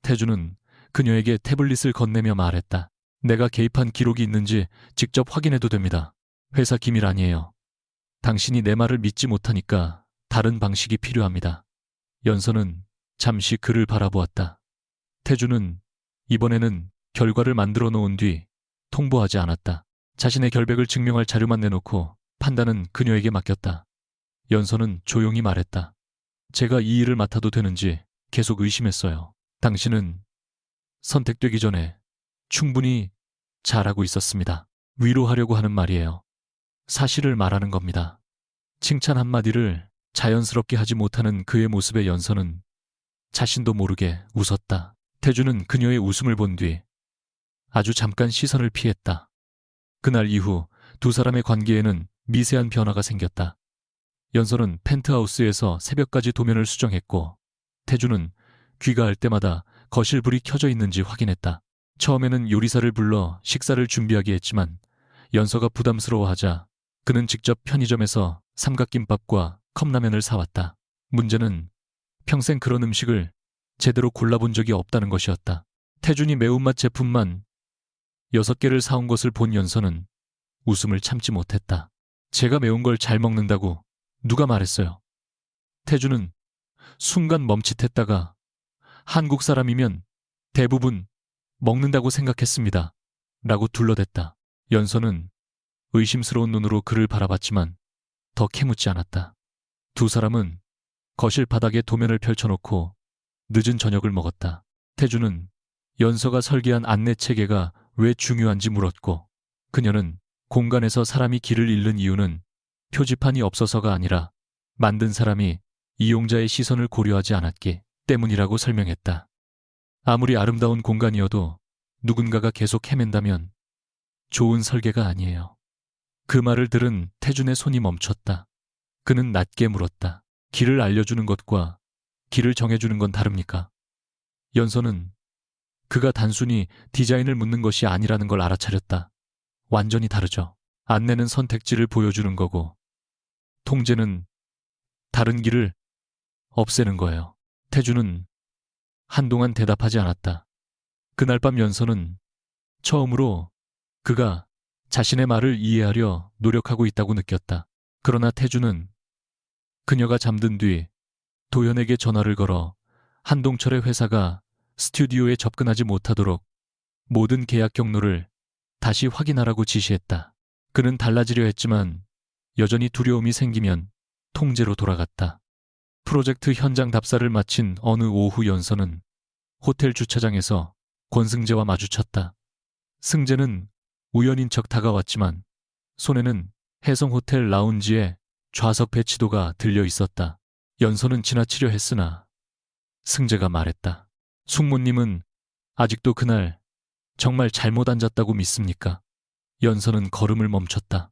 태준은 그녀에게 태블릿을 건네며 말했다. 내가 개입한 기록이 있는지 직접 확인해도 됩니다. 회사 기밀 아니에요. 당신이 내 말을 믿지 못하니까 다른 방식이 필요합니다. 연서는 잠시 그를 바라보았다. 태준은 이번에는 결과를 만들어 놓은 뒤 통보하지 않았다. 자신의 결백을 증명할 자료만 내놓고 판단은 그녀에게 맡겼다. 연서는 조용히 말했다. 제가 이 일을 맡아도 되는지 계속 의심했어요. 당신은 선택되기 전에 충분히 잘하고 있었습니다. 위로하려고 하는 말이에요. 사실을 말하는 겁니다. 칭찬 한마디를 자연스럽게 하지 못하는 그의 모습에 연서는 자신도 모르게 웃었다. 태준은 그녀의 웃음을 본 뒤 아주 잠깐 시선을 피했다. 그날 이후 두 사람의 관계에는 미세한 변화가 생겼다. 연서는 펜트하우스에서 새벽까지 도면을 수정했고 태준은 귀가할 때마다 거실 불이 켜져 있는지 확인했다. 처음에는 요리사를 불러 식사를 준비하게 했지만 연서가 부담스러워하자 그는 직접 편의점에서 삼각김밥과 컵라면을 사왔다. 문제는 평생 그런 음식을 제대로 골라본 적이 없다는 것이었다. 태준이 매운맛 제품만 6개를 사온 것을 본 연서는 웃음을 참지 못했다. 제가 매운 걸 잘 먹는다고 누가 말했어요? 태준은 순간 멈칫했다가 한국 사람이면 대부분 먹는다고 생각했습니다. 라고 둘러댔다. 연서는 의심스러운 눈으로 그를 바라봤지만 더 캐묻지 않았다. 두 사람은 거실 바닥에 도면을 펼쳐놓고 늦은 저녁을 먹었다. 태준은 연서가 설계한 안내 체계가 왜 중요한지 물었고 그녀는 공간에서 사람이 길을 잃는 이유는 표지판이 없어서가 아니라 만든 사람이 이용자의 시선을 고려하지 않았기 때문이라고 설명했다. 아무리 아름다운 공간이어도 누군가가 계속 헤맨다면 좋은 설계가 아니에요. 그 말을 들은 태준의 손이 멈췄다. 그는 낮게 물었다. 길을 알려주는 것과 길을 정해주는 건 다릅니까? 연서는 그가 단순히 디자인을 묻는 것이 아니라는 걸 알아차렸다. 완전히 다르죠. 안내는 선택지를 보여주는 거고 통제는 다른 길을 없애는 거예요. 태준은 한동안 대답하지 않았다. 그날 밤 연서는 처음으로 그가 자신의 말을 이해하려 노력하고 있다고 느꼈다. 그러나 태준은 그녀가 잠든 뒤 도연에게 전화를 걸어 한동철의 회사가 스튜디오에 접근하지 못하도록 모든 계약 경로를 다시 확인하라고 지시했다. 그는 달라지려 했지만 여전히 두려움이 생기면 통제로 돌아갔다. 프로젝트 현장 답사를 마친 어느 오후 연서는 호텔 주차장에서 권승재와 마주쳤다. 승재는 우연인 척 다가왔지만 손에는 해성호텔 라운지에 좌석 배치도가 들려 있었다. 연서는 지나치려 했으나 승재가 말했다. 숙모님은 아직도 그날 정말 잘못 앉았다고 믿습니까? 연서는 걸음을 멈췄다.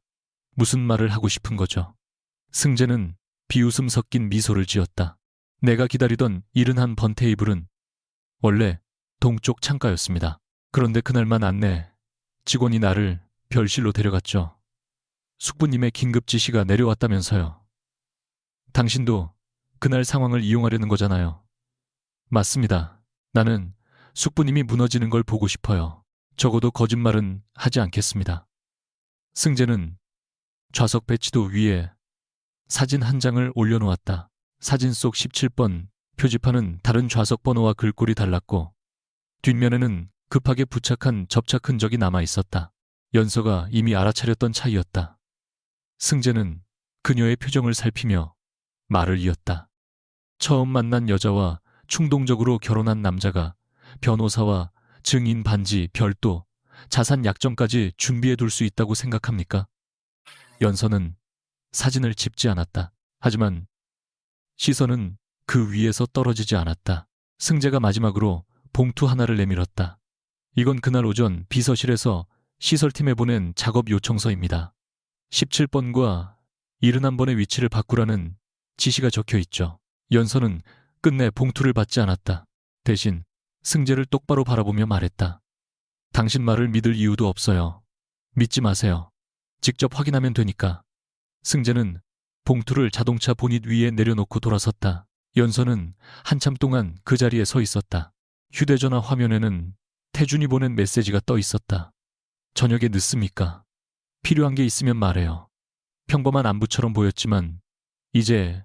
무슨 말을 하고 싶은 거죠? 승재는 비웃음 섞인 미소를 지었다. 내가 기다리던 71번 테이블은 원래 동쪽 창가였습니다. 그런데 그날만 안내 직원이 나를 별실로 데려갔죠. 숙부님의 긴급 지시가 내려왔다면서요. 당신도 그날 상황을 이용하려는 거잖아요. 맞습니다. 나는 숙부님이 무너지는 걸 보고 싶어요. 적어도 거짓말은 하지 않겠습니다. 승재는 좌석 배치도 위에 사진 한 장을 올려놓았다. 사진 속 17번 표지판은 다른 좌석 번호와 글꼴이 달랐고 뒷면에는 급하게 부착한 접착 흔적이 남아 있었다. 연서가 이미 알아차렸던 차이였다. 승재는 그녀의 표정을 살피며 말을 이었다. 처음 만난 여자와 충동적으로 결혼한 남자가 변호사와 증인 반지, 별도, 자산 약정까지 준비해 둘 수 있다고 생각합니까? 연서는 사진을 집지 않았다. 하지만 시선은 그 위에서 떨어지지 않았다. 승재가 마지막으로 봉투 하나를 내밀었다. 이건 그날 오전 비서실에서 시설팀에 보낸 작업 요청서입니다. 17번과 71번의 위치를 바꾸라는 지시가 적혀 있죠. 연서는 끝내 봉투를 받지 않았다. 대신 승재를 똑바로 바라보며 말했다. 당신 말을 믿을 이유도 없어요. 믿지 마세요. 직접 확인하면 되니까. 승재는 봉투를 자동차 보닛 위에 내려놓고 돌아섰다. 연서는 한참 동안 그 자리에 서 있었다. 휴대전화 화면에는 태준이 보낸 메시지가 떠 있었다. 저녁에 늦습니까? 필요한 게 있으면 말해요. 평범한 안부처럼 보였지만 이제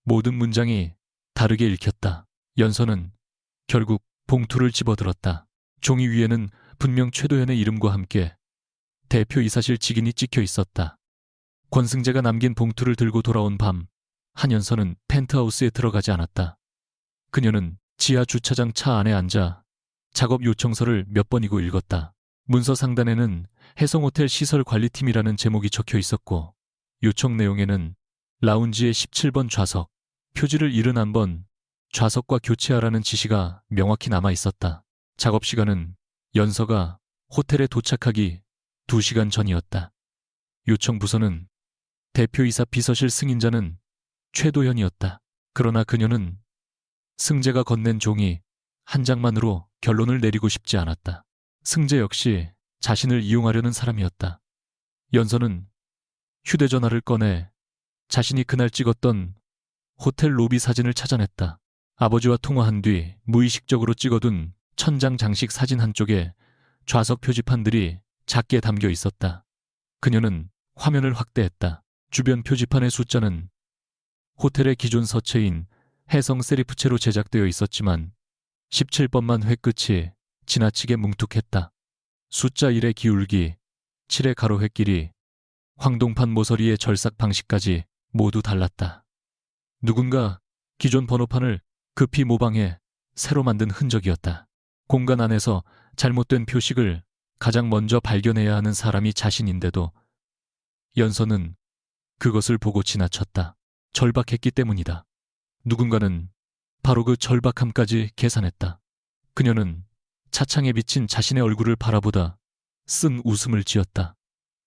모든 문장이 다르게 읽혔다. 연서는 결국 봉투를 집어들었다. 종이 위에는 분명 최도연의 이름과 함께 대표이사실 직인이 찍혀 있었다. 권승재가 남긴 봉투를 들고 돌아온 밤, 한연서는 펜트하우스에 들어가지 않았다. 그녀는 지하 주차장 차 안에 앉아 작업 요청서를 몇 번이고 읽었다. 문서 상단에는 해성호텔 시설관리팀이라는 제목이 적혀 있었고 요청 내용에는 라운지의 17번 좌석, 표지를 71번 좌석과 교체하라는 지시가 명확히 남아 있었다. 작업 시간은 연서가 호텔에 도착하기 2시간 전이었다. 요청 부서는 대표이사 비서실 승인자는 최도현이었다. 그러나 그녀는 승재가 건넨 종이 한 장만으로 결론을 내리고 싶지 않았다. 승재 역시 자신을 이용하려는 사람이었다. 연서는 휴대전화를 꺼내 자신이 그날 찍었던 호텔 로비 사진을 찾아냈다. 아버지와 통화한 뒤 무의식적으로 찍어둔 천장 장식 사진 한쪽에 좌석 표지판들이 작게 담겨 있었다. 그녀는 화면을 확대했다. 주변 표지판의 숫자는 호텔의 기존 서체인 해성 세리프체로 제작되어 있었지만 17번만 회 끝이 지나치게 뭉툭했다. 숫자 1의 기울기, 7의 가로회 길이, 황동판 모서리의 절삭 방식까지 모두 달랐다. 누군가 기존 번호판을 급히 모방해 새로 만든 흔적이었다. 공간 안에서 잘못된 표식을 가장 먼저 발견해야 하는 사람이 자신인데도 연서는 그것을 보고 지나쳤다. 절박했기 때문이다. 누군가는 바로 그 절박함까지 계산했다. 그녀는 차창에 비친 자신의 얼굴을 바라보다 쓴 웃음을 지었다.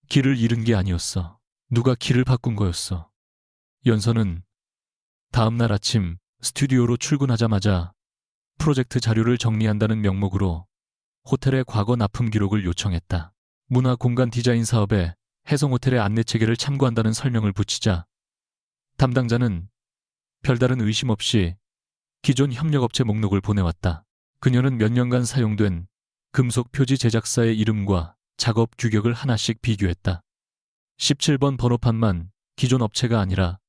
길을 잃은 게 아니었어. 누가 길을 바꾼 거였어. 연서는 다음 날 아침 스튜디오로 출근하자마자 프로젝트 자료를 정리한다는 명목으로 호텔의 과거 납품 기록을 요청했다. 문화 공간 디자인 사업에 해성호텔의 안내 체계를 참고한다는 설명을 붙이자 담당자는 별다른 의심 없이 기존 협력업체 목록을 보내왔다. 그녀는 몇 년간 사용된 금속 표지 제작사의 이름과 작업 규격을 하나씩 비교했다. 17번 번호판만 기존 업체가 아니라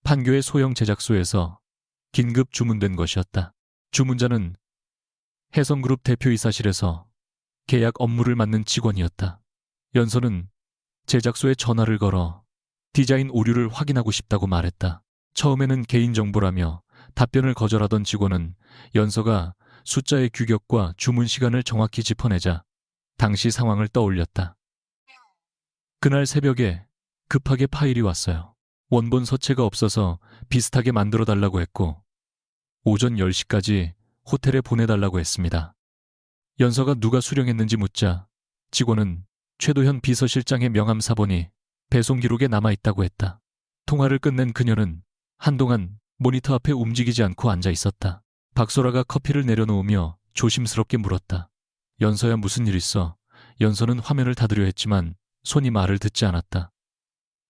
판교의 소형 제작소에서 긴급 주문된 것이었다. 주문자는 해성그룹 대표이사실에서 계약 업무를 맡는 직원이었다. 연서는 제작소에 전화를 걸어 디자인 오류를 확인하고 싶다고 말했다. 처음에는 개인정보라며 답변을 거절하던 직원은 연서가 숫자의 규격과 주문 시간을 정확히 짚어내자 당시 상황을 떠올렸다. 그날 새벽에 급하게 파일이 왔어요. 원본 서체가 없어서 비슷하게 만들어달라고 했고 오전 10시까지 호텔에 보내달라고 했습니다. 연서가 누가 수령했는지 묻자 직원은 최도현 비서실장의 명함 사본이 배송 기록에 남아있다고 했다. 통화를 끝낸 그녀는 한동안 모니터 앞에 움직이지 않고 앉아 있었다. 박소라가 커피를 내려놓으며 조심스럽게 물었다. 연서야, 무슨 일 있어? 연서는 화면을 닫으려 했지만 손이 말을 듣지 않았다.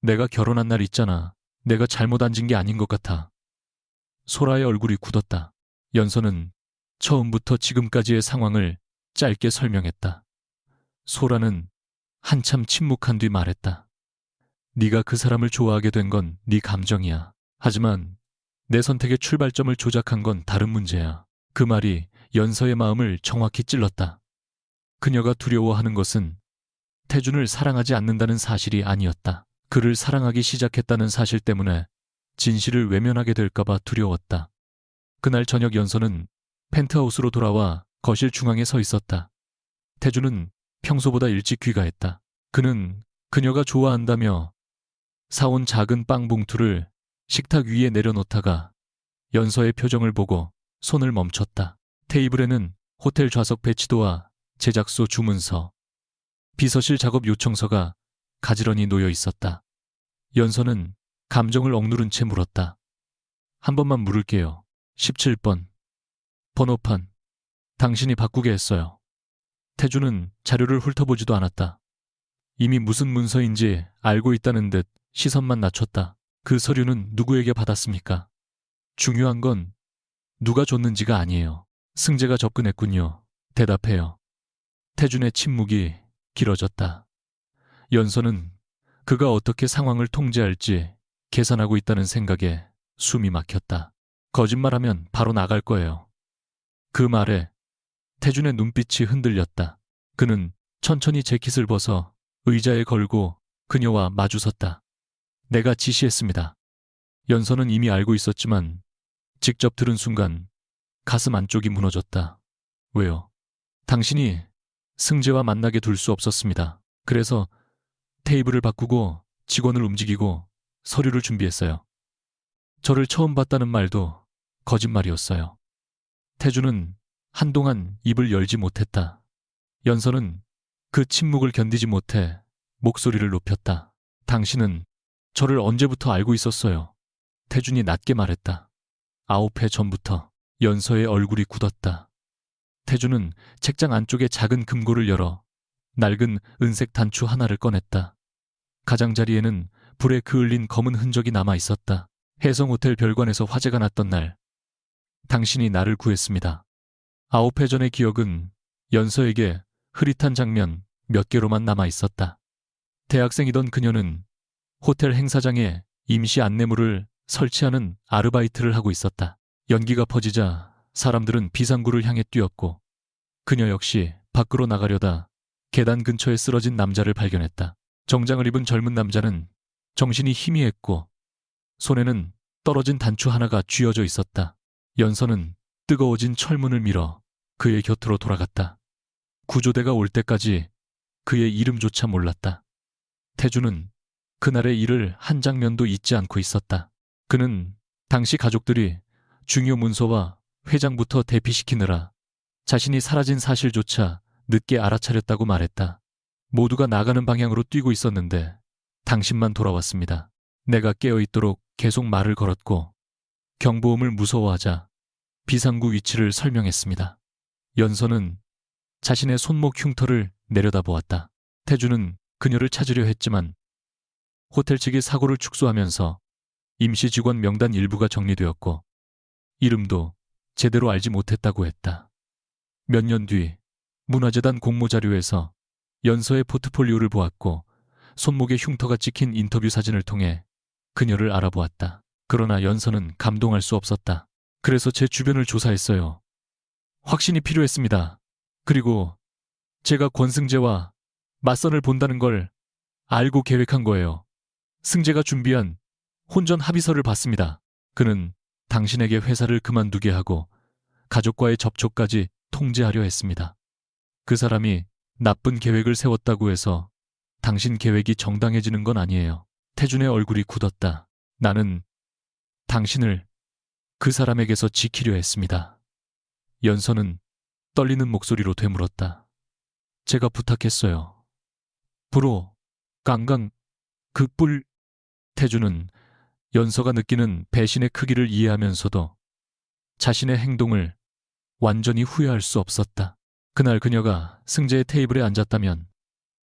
내가 결혼한 날 있잖아. 내가 잘못 앉은 게 아닌 것 같아. 소라의 얼굴이 굳었다. 연서는 처음부터 지금까지의 상황을 짧게 설명했다. 소라는 한참 침묵한 뒤 말했다. 네가 그 사람을 좋아하게 된 건 네 감정이야. 하지만 내 선택의 출발점을 조작한 건 다른 문제야. 그 말이 연서의 마음을 정확히 찔렀다. 그녀가 두려워하는 것은 태준을 사랑하지 않는다는 사실이 아니었다. 그를 사랑하기 시작했다는 사실 때문에 진실을 외면하게 될까봐 두려웠다. 그날 저녁 연서는 펜트하우스로 돌아와 거실 중앙에 서 있었다. 태준은 평소보다 일찍 귀가했다. 그는 그녀가 좋아한다며 사온 작은 빵 봉투를 식탁 위에 내려놓다가 연서의 표정을 보고 손을 멈췄다. 테이블에는 호텔 좌석 배치도와 제작소 주문서, 비서실 작업 요청서가 가지런히 놓여 있었다. 연서는 감정을 억누른 채 물었다. 한 번만 물을게요. 17번. 번호판. 당신이 바꾸게 했어요. 태준은 자료를 훑어보지도 않았다. 이미 무슨 문서인지 알고 있다는 듯 시선만 낮췄다. 그 서류는 누구에게 받았습니까? 중요한 건 누가 줬는지가 아니에요. 승재가 접근했군요. 대답해요. 태준의 침묵이 길어졌다. 연서는 그가 어떻게 상황을 통제할지 계산하고 있다는 생각에 숨이 막혔다. 거짓말하면 바로 나갈 거예요. 그 말에 태준의 눈빛이 흔들렸다. 그는 천천히 재킷을 벗어 의자에 걸고 그녀와 마주섰다. 내가 지시했습니다. 연서는 이미 알고 있었지만 직접 들은 순간 가슴 안쪽이 무너졌다. 왜요? 당신이 승재와 만나게 둘 수 없었습니다. 그래서 테이블을 바꾸고 직원을 움직이고 서류를 준비했어요. 저를 처음 봤다는 말도 거짓말이었어요. 태준은 한동안 입을 열지 못했다. 연서는 그 침묵을 견디지 못해 목소리를 높였다. 당신은 저를 언제부터 알고 있었어요? 태준이 낮게 말했다. 9회 전부터. 연서의 얼굴이 굳었다. 태주는 책장 안쪽에 작은 금고를 열어 낡은 은색 단추 하나를 꺼냈다. 가장자리에는 불에 그을린 검은 흔적이 남아 있었다. 해성호텔 별관에서 화재가 났던 날, 당신이 나를 구했습니다. 9회 전의 기억은 연서에게 흐릿한 장면 몇 개로만 남아 있었다. 대학생이던 그녀는 호텔 행사장에 임시 안내물을 설치하는 아르바이트를 하고 있었다. 연기가 퍼지자 사람들은 비상구를 향해 뛰었고 그녀 역시 밖으로 나가려다 계단 근처에 쓰러진 남자를 발견했다. 정장을 입은 젊은 남자는 정신이 희미했고 손에는 떨어진 단추 하나가 쥐어져 있었다. 연서는 뜨거워진 철문을 밀어 그의 곁으로 돌아갔다. 구조대가 올 때까지 그의 이름조차 몰랐다. 태주는 그날의 일을 한 장면도 잊지 않고 있었다. 그는 당시 가족들이 중요 문서와 회장부터 대피시키느라 자신이 사라진 사실조차 늦게 알아차렸다고 말했다. 모두가 나가는 방향으로 뛰고 있었는데 당신만 돌아왔습니다. 내가 깨어있도록 계속 말을 걸었고 경보음을 무서워하자 비상구 위치를 설명했습니다. 연서는 자신의 손목 흉터를 내려다보았다. 태주는 그녀를 찾으려 했지만 호텔 측이 사고를 축소하면서 임시 직원 명단 일부가 정리되었고 이름도 제대로 알지 못했다고 했다. 몇 년 뒤 문화재단 공모자료에서 연서의 포트폴리오를 보았고 손목에 흉터가 찍힌 인터뷰 사진을 통해 그녀를 알아보았다. 그러나 연서는 감동할 수 없었다. 그래서 제 주변을 조사했어요. 확신이 필요했습니다. 그리고 제가 권승재와 맞선을 본다는 걸 알고 계획한 거예요. 승재가 준비한 혼전 합의서를 봤습니다. 그는 당신에게 회사를 그만두게 하고 가족과의 접촉까지 통제하려 했습니다. 그 사람이 나쁜 계획을 세웠다고 해서 당신 계획이 정당해지는 건 아니에요. 태준의 얼굴이 굳었다. 나는 당신을 그 사람에게서 지키려 했습니다. 연서는 떨리는 목소리로 되물었다. 제가 부탁했어요. 불호, 깡강, 극불. 태주는 연서가 느끼는 배신의 크기를 이해하면서도 자신의 행동을 완전히 후회할 수 없었다. 그날 그녀가 승재의 테이블에 앉았다면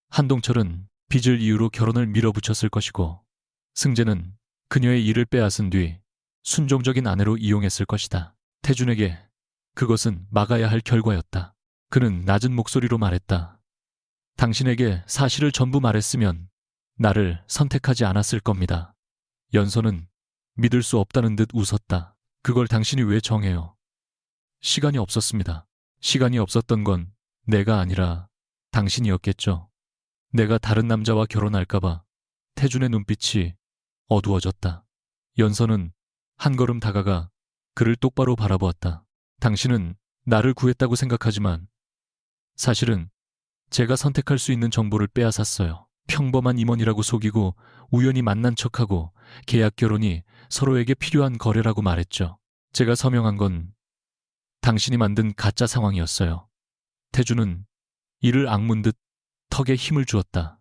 한동철은 빚을 이유로 결혼을 밀어붙였을 것이고 승재는 그녀의 일을 빼앗은 뒤 순종적인 아내로 이용했을 것이다. 태준에게 그것은 막아야 할 결과였다. 그는 낮은 목소리로 말했다. 당신에게 사실을 전부 말했으면 나를 선택하지 않았을 겁니다. 연서는 믿을 수 없다는 듯 웃었다. 그걸 당신이 왜 정해요? 시간이 없었습니다. 시간이 없었던 건 내가 아니라 당신이었겠죠. 내가 다른 남자와 결혼할까봐. 태준의 눈빛이 어두워졌다. 연서는 한 걸음 다가가 그를 똑바로 바라보았다. 당신은 나를 구했다고 생각하지만 사실은 제가 선택할 수 있는 정보를 빼앗았어요. 평범한 임원이라고 속이고 우연히 만난 척하고 계약 결혼이 서로에게 필요한 거래라고 말했죠. 제가 서명한 건 당신이 만든 가짜 상황이었어요. 태주는 이를 악문 듯 턱에 힘을 주었다.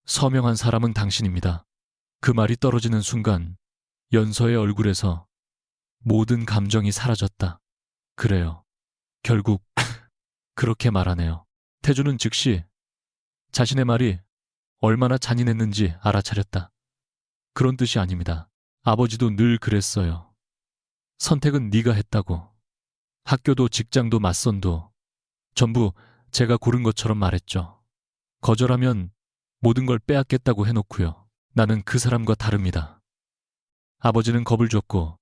서명한 사람은 당신입니다. 그 말이 떨어지는 순간 연서의 얼굴에서 모든 감정이 사라졌다. 그래요. 결국 그렇게 말하네요. 태주는 즉시 자신의 말이 얼마나 잔인했는지 알아차렸다. 그런 뜻이 아닙니다. 아버지도 늘 그랬어요. 선택은 네가 했다고. 학교도 직장도 맞선도 전부 제가 고른 것처럼 말했죠. 거절하면 모든 걸 빼앗겠다고 해놓고요. 나는 그 사람과 다릅니다. 아버지는 겁을 줬고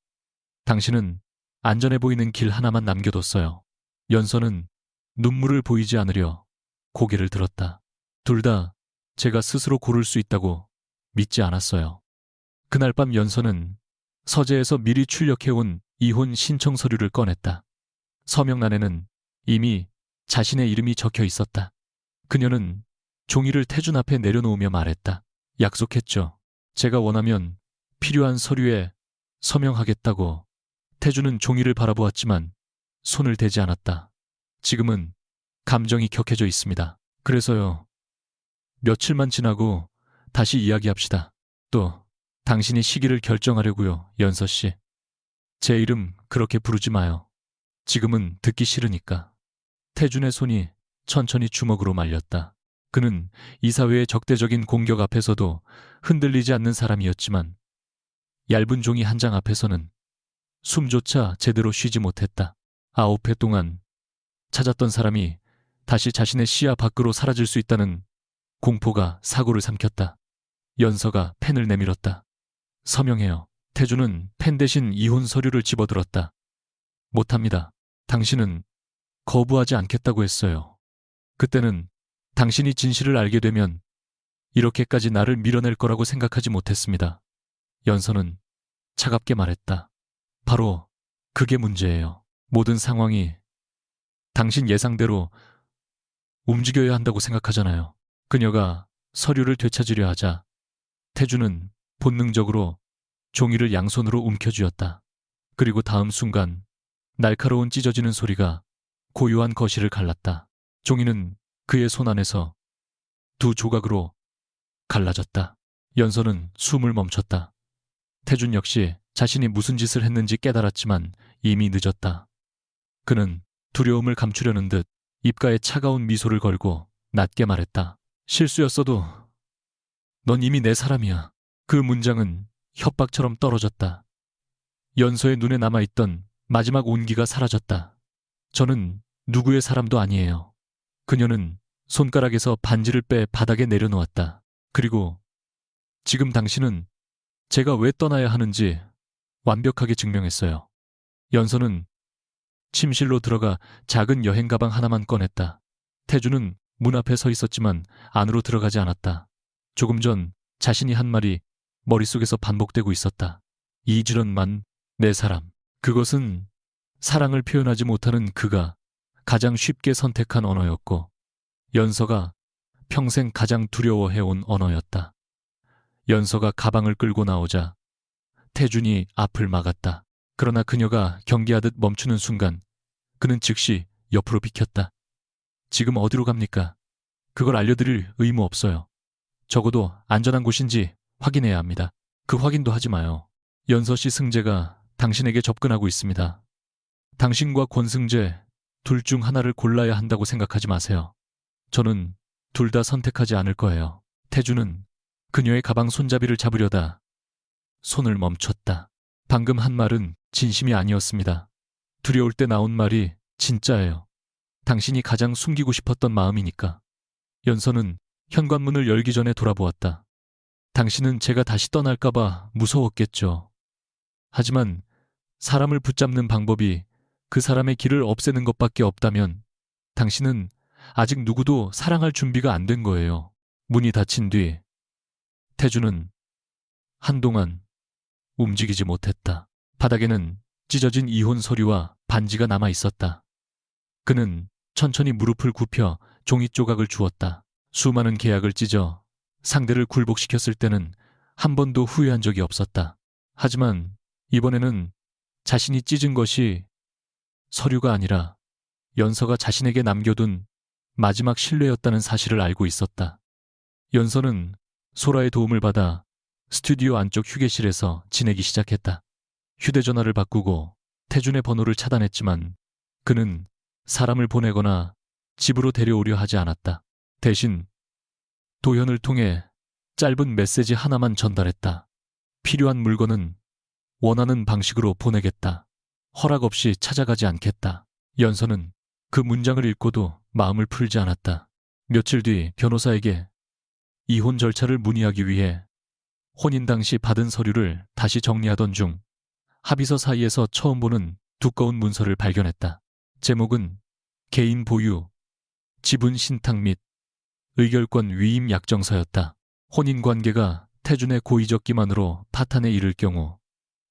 당신은 안전해 보이는 길 하나만 남겨뒀어요. 연서는 눈물을 보이지 않으려 고개를 들었다. 둘 다 제가 스스로 고를 수 있다고 믿지 않았어요. 그날 밤 연서는 서재에서 미리 출력해온 이혼 신청 서류를 꺼냈다. 서명란에는 이미 자신의 이름이 적혀 있었다. 그녀는 종이를 태준 앞에 내려놓으며 말했다. 약속했죠. 제가 원하면 필요한 서류에 서명하겠다고. 태준은 종이를 바라보았지만 손을 대지 않았다. 지금은 감정이 격해져 있습니다. 그래서요. 며칠만 지나고 다시 이야기합시다. 또 당신이 시기를 결정하려고요, 연서 씨. 제 이름 그렇게 부르지 마요. 지금은 듣기 싫으니까. 태준의 손이 천천히 주먹으로 말렸다. 그는 이사회의 적대적인 공격 앞에서도 흔들리지 않는 사람이었지만 얇은 종이 한 장 앞에서는 숨조차 제대로 쉬지 못했다. 9회 동안 찾았던 사람이 다시 자신의 시야 밖으로 사라질 수 있다는 공포가 사고를 삼켰다. 연서가 펜을 내밀었다. 서명해요. 태준은 펜 대신 이혼 서류를 집어들었다. 못합니다. 당신은 거부하지 않겠다고 했어요. 그때는 당신이 진실을 알게 되면 이렇게까지 나를 밀어낼 거라고 생각하지 못했습니다. 연서는 차갑게 말했다. 바로 그게 문제예요. 모든 상황이 당신 예상대로 움직여야 한다고 생각하잖아요. 그녀가 서류를 되찾으려 하자 태준은 본능적으로 종이를 양손으로 움켜쥐었다. 그리고 다음 순간 날카로운 찢어지는 소리가 고요한 거실을 갈랐다. 종이는 그의 손 안에서 두 조각으로 갈라졌다. 연서는 숨을 멈췄다. 태준 역시 자신이 무슨 짓을 했는지 깨달았지만 이미 늦었다. 그는 두려움을 감추려는 듯 입가에 차가운 미소를 걸고 낮게 말했다. 실수였어도 넌 이미 내 사람이야. 그 문장은 협박처럼 떨어졌다. 연서의 눈에 남아있던 마지막 온기가 사라졌다. 저는 누구의 사람도 아니에요. 그녀는 손가락에서 반지를 빼 바닥에 내려놓았다. 그리고 지금 당신은 제가 왜 떠나야 하는지 완벽하게 증명했어요. 연서는 침실로 들어가 작은 여행 가방 하나만 꺼냈다. 태주는 문 앞에 서 있었지만 안으로 들어가지 않았다. 조금 전 자신이 한 말이 머릿속에서 반복되고 있었다. 이주련만 내 사람. 그것은 사랑을 표현하지 못하는 그가 가장 쉽게 선택한 언어였고 연서가 평생 가장 두려워해온 언어였다. 연서가 가방을 끌고 나오자 태준이 앞을 막았다. 그러나 그녀가 경계하듯 멈추는 순간 그는 즉시 옆으로 비켰다. 지금 어디로 갑니까? 그걸 알려드릴 의무 없어요. 적어도 안전한 곳인지 확인해야 합니다. 그 확인도 하지 마요. 연서 씨 승재가 당신에게 접근하고 있습니다. 당신과 권승재 둘 중 하나를 골라야 한다고 생각하지 마세요. 저는 둘 다 선택하지 않을 거예요. 태준은 그녀의 가방 손잡이를 잡으려다 손을 멈췄다. 방금 한 말은 진심이 아니었습니다. 두려울 때 나온 말이 진짜예요. 당신이 가장 숨기고 싶었던 마음이니까. 연서는 현관문을 열기 전에 돌아보았다. 당신은 제가 다시 떠날까봐 무서웠겠죠. 하지만 사람을 붙잡는 방법이 그 사람의 길을 없애는 것밖에 없다면 당신은 아직 누구도 사랑할 준비가 안 된 거예요. 문이 닫힌 뒤 태주는 한동안 움직이지 못했다. 바닥에는 찢어진 이혼 서류와 반지가 남아 있었다. 그는 천천히 무릎을 굽혀 종이 조각을 주었다. 수많은 계약을 찢어 상대를 굴복시켰을 때는 한 번도 후회한 적이 없었다. 하지만 이번에는 자신이 찢은 것이 서류가 아니라 연서가 자신에게 남겨둔 마지막 신뢰였다는 사실을 알고 있었다. 연서는 소라의 도움을 받아 스튜디오 안쪽 휴게실에서 지내기 시작했다. 휴대전화를 바꾸고 태준의 번호를 차단했지만 그는 사람을 보내거나 집으로 데려오려 하지 않았다. 대신 도현을 통해 짧은 메시지 하나만 전달했다. 필요한 물건은 원하는 방식으로 보내겠다. 허락 없이 찾아가지 않겠다. 연서는 그 문장을 읽고도 마음을 풀지 않았다. 며칠 뒤 변호사에게 이혼 절차를 문의하기 위해 혼인 당시 받은 서류를 다시 정리하던 중 합의서 사이에서 처음 보는 두꺼운 문서를 발견했다. 제목은 개인 보유, 지분 신탁 및 의결권 위임 약정서였다. 혼인관계가 태준의 고의적 기만으로 파탄에 이를 경우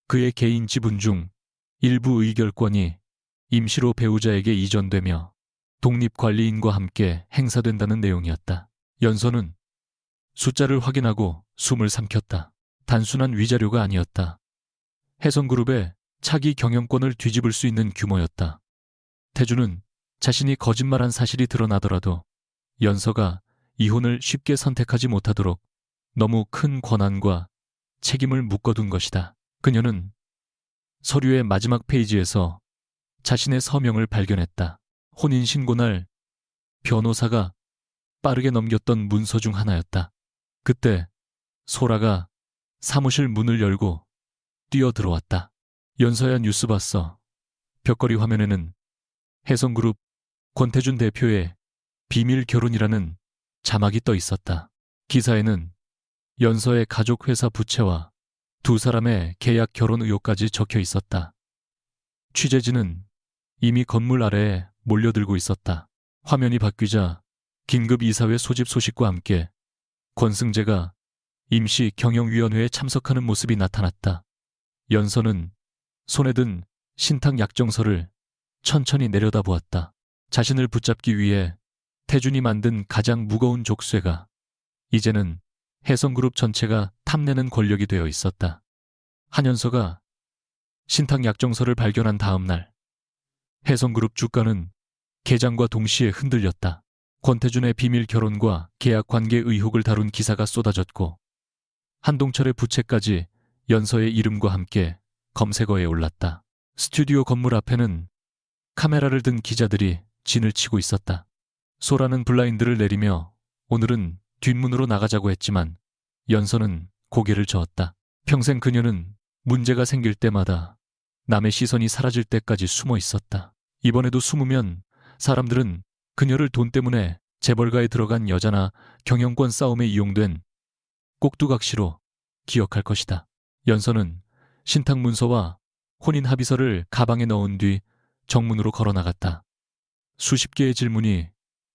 그의 개인 지분 중 일부 의결권이 임시로 배우자에게 이전되며 독립관리인과 함께 행사된다는 내용이었다. 연서는 숫자를 확인하고 숨을 삼켰다. 단순한 위자료가 아니었다. 혜성그룹의 차기 경영권을 뒤집을 수 있는 규모였다. 태준은 자신이 거짓말한 사실이 드러나더라도 연서가 이혼을 쉽게 선택하지 못하도록 너무 큰 권한과 책임을 묶어둔 것이다. 그녀는 서류의 마지막 페이지에서 자신의 서명을 발견했다. 혼인신고날 변호사가 빠르게 넘겼던 문서 중 하나였다. 그때 소라가 사무실 문을 열고 뛰어들어왔다. 연서야, 뉴스 봤어. 벽걸이 화면에는 혜성그룹 권태준 대표의 비밀 결혼이라는 자막이 떠 있었다. 기사에는 연서의 가족 회사 부채와 두 사람의 계약 결혼 의혹까지 적혀 있었다. 취재진은 이미 건물 아래에 몰려들고 있었다. 화면이 바뀌자 긴급 이사회 소집 소식과 함께 권승재가 임시 경영위원회에 참석하는 모습이 나타났다. 연서는 손에 든 신탁 약정서를 천천히 내려다보았다. 자신을 붙잡기 위해 태준이 만든 가장 무거운 족쇄가 이제는 혜성그룹 전체가 탐내는 권력이 되어 있었다. 한연서가 신탁 약정서를 발견한 다음 날 혜성그룹 주가는 개장과 동시에 흔들렸다. 권태준의 비밀 결혼과 계약 관계 의혹을 다룬 기사가 쏟아졌고 한동철의 부채까지 연서의 이름과 함께 검색어에 올랐다. 스튜디오 건물 앞에는 카메라를 든 기자들이 진을 치고 있었다. 소라는 블라인드를 내리며 오늘은 뒷문으로 나가자고 했지만 연서는 고개를 저었다. 평생 그녀는 문제가 생길 때마다 남의 시선이 사라질 때까지 숨어 있었다. 이번에도 숨으면 사람들은 그녀를 돈 때문에 재벌가에 들어간 여자나 경영권 싸움에 이용된 꼭두각시로 기억할 것이다. 연서는 신탁 문서와 혼인 합의서를 가방에 넣은 뒤 정문으로 걸어 나갔다. 수십 개의 질문이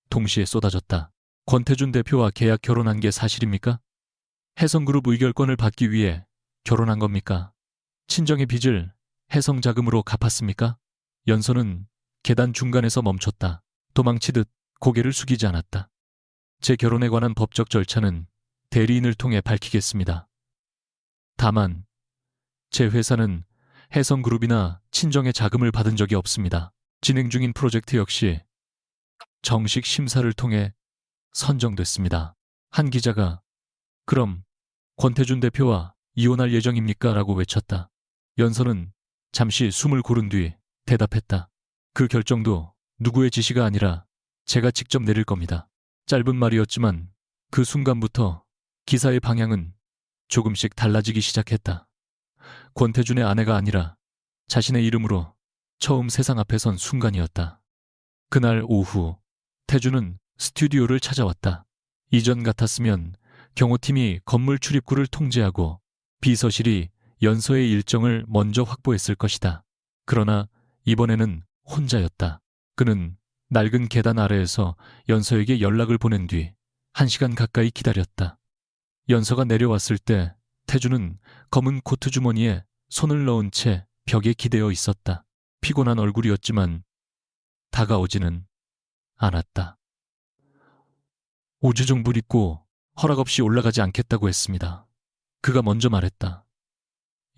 동시에 쏟아졌다. 권태준 대표와 계약 결혼한 게 사실입니까? 혜성그룹 의결권을 받기 위해 결혼한 겁니까? 친정의 빚을 혜성자금으로 갚았습니까? 연서는 계단 중간에서 멈췄다. 도망치듯 고개를 숙이지 않았다. 제 결혼에 관한 법적 절차는 대리인을 통해 밝히겠습니다. 다만 제 회사는 혜성그룹이나 친정의 자금을 받은 적이 없습니다. 진행 중인 프로젝트 역시 정식 심사를 통해 선정됐습니다. 한 기자가 그럼 권태준 대표와 이혼할 예정입니까? 라고 외쳤다. 연서는 잠시 숨을 고른 뒤 대답했다. 그 결정도 누구의 지시가 아니라 제가 직접 내릴 겁니다. 짧은 말이었지만 그 순간부터 기사의 방향은 조금씩 달라지기 시작했다. 권태준의 아내가 아니라 자신의 이름으로 처음 세상 앞에 선 순간이었다. 그날 오후 태준은 스튜디오를 찾아왔다. 이전 같았으면 경호팀이 건물 출입구를 통제하고 비서실이 연서의 일정을 먼저 확보했을 것이다. 그러나 이번에는 혼자였다. 그는 낡은 계단 아래에서 연서에게 연락을 보낸 뒤 1시간 가까이 기다렸다. 연서가 내려왔을 때 태준은 검은 코트 주머니에 손을 넣은 채 벽에 기대어 있었다. 피곤한 얼굴이었지만 다가오지는 않았다. 오주정불 입고 허락 없이 올라가지 않겠다고 했습니다. 그가 먼저 말했다.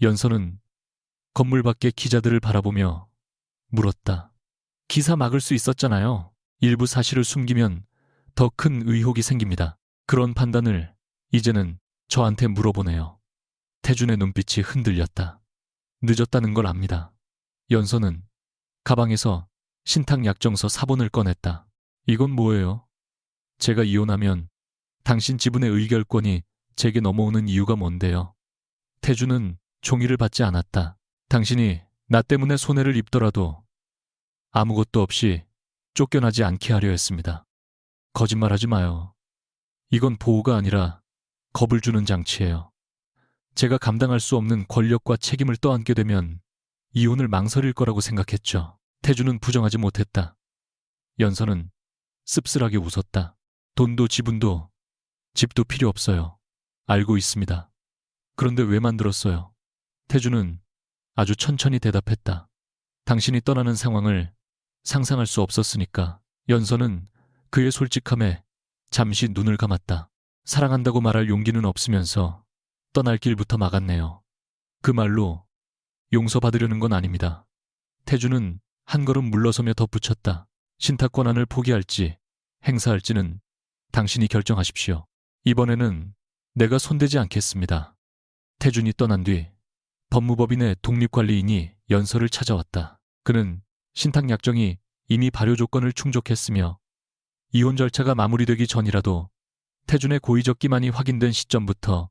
연서는 건물 밖의 기자들을 바라보며 물었다. 기사 막을 수 있었잖아요. 일부 사실을 숨기면 더 큰 의혹이 생깁니다. 그런 판단을 이제는 저한테 물어보네요. 태준의 눈빛이 흔들렸다. 늦었다는 걸 압니다. 연서는 가방에서 신탁 약정서 사본을 꺼냈다. 이건 뭐예요? 제가 이혼하면 당신 지분의 의결권이 제게 넘어오는 이유가 뭔데요? 태준은 종이를 받지 않았다. 당신이 나 때문에 손해를 입더라도 아무것도 없이 쫓겨나지 않게 하려 했습니다. 거짓말하지 마요. 이건 보호가 아니라 겁을 주는 장치예요. 제가 감당할 수 없는 권력과 책임을 떠안게 되면 이혼을 망설일 거라고 생각했죠. 태준은 부정하지 못했다. 연서는 씁쓸하게 웃었다. 돈도 지분도 집도 필요 없어요. 알고 있습니다. 그런데 왜 만들었어요? 태준은 아주 천천히 대답했다. 당신이 떠나는 상황을 상상할 수 없었으니까. 연서는 그의 솔직함에 잠시 눈을 감았다. 사랑한다고 말할 용기는 없으면서 떠날 길부터 막았네요. 그 말로 용서받으려는 건 아닙니다. 태준은 한 걸음 물러서며 덧붙였다. 신탁 권한을 포기할지 행사할지는 당신이 결정하십시오. 이번에는 내가 손대지 않겠습니다. 태준이 떠난 뒤 법무법인의 독립관리인이 연서를 찾아왔다. 그는 신탁 약정이 이미 발효 조건을 충족했으며 이혼 절차가 마무리되기 전이라도 태준의 고의적 기만이 확인된 시점부터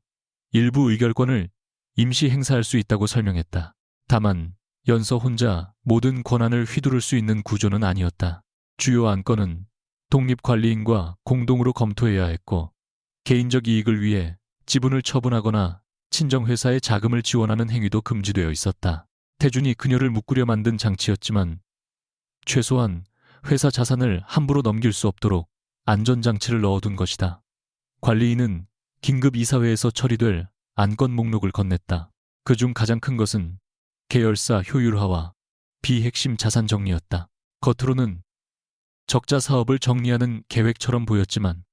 일부 의결권을 임시 행사할 수 있다고 설명했다. 다만 연서 혼자 모든 권한을 휘두를 수 있는 구조는 아니었다. 주요 안건은 독립관리인과 공동으로 검토해야 했고 개인적 이익을 위해 지분을 처분하거나 친정회사에 자금을 지원하는 행위도 금지되어 있었다. 태준이 그녀를 묶으려 만든 장치였지만 최소한 회사 자산을 함부로 넘길 수 없도록 안전장치를 넣어둔 것이다. 관리인은 긴급 이사회에서 처리될 안건 목록을 건넸다. 그중 가장 큰 것은 계열사 효율화와 비핵심 자산 정리였다. 겉으로는 적자 사업을 정리하는 계획처럼 보였지만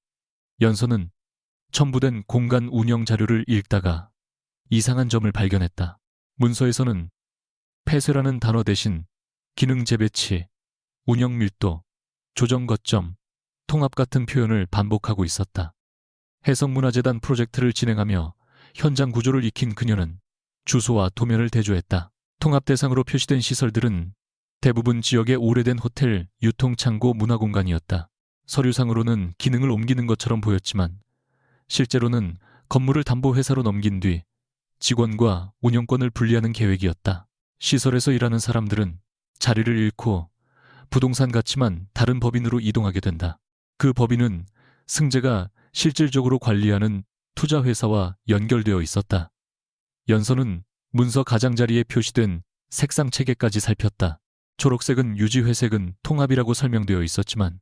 연서는 첨부된 공간 운영 자료를 읽다가 이상한 점을 발견했다. 문서에서는 폐쇄라는 단어 대신 기능 재배치, 운영 밀도, 조정 거점, 통합 같은 표현을 반복하고 있었다. 해성문화재단 프로젝트를 진행하며 현장 구조를 익힌 그녀는 주소와 도면을 대조했다. 통합 대상으로 표시된 시설들은 대부분 지역의 오래된 호텔, 유통창고, 문화공간이었다. 서류상으로는 기능을 옮기는 것처럼 보였지만 실제로는 건물을 담보회사로 넘긴 뒤 직원과 운영권을 분리하는 계획이었다. 시설에서 일하는 사람들은 자리를 잃고 부동산 가치만 다른 법인으로 이동하게 된다. 그 법인은 승재가 실질적으로 관리하는 투자회사와 연결되어 있었다. 연서는 문서 가장자리에 표시된 색상 체계까지 살폈다. 초록색은 유지, 회색은 통합이라고 설명되어 있었지만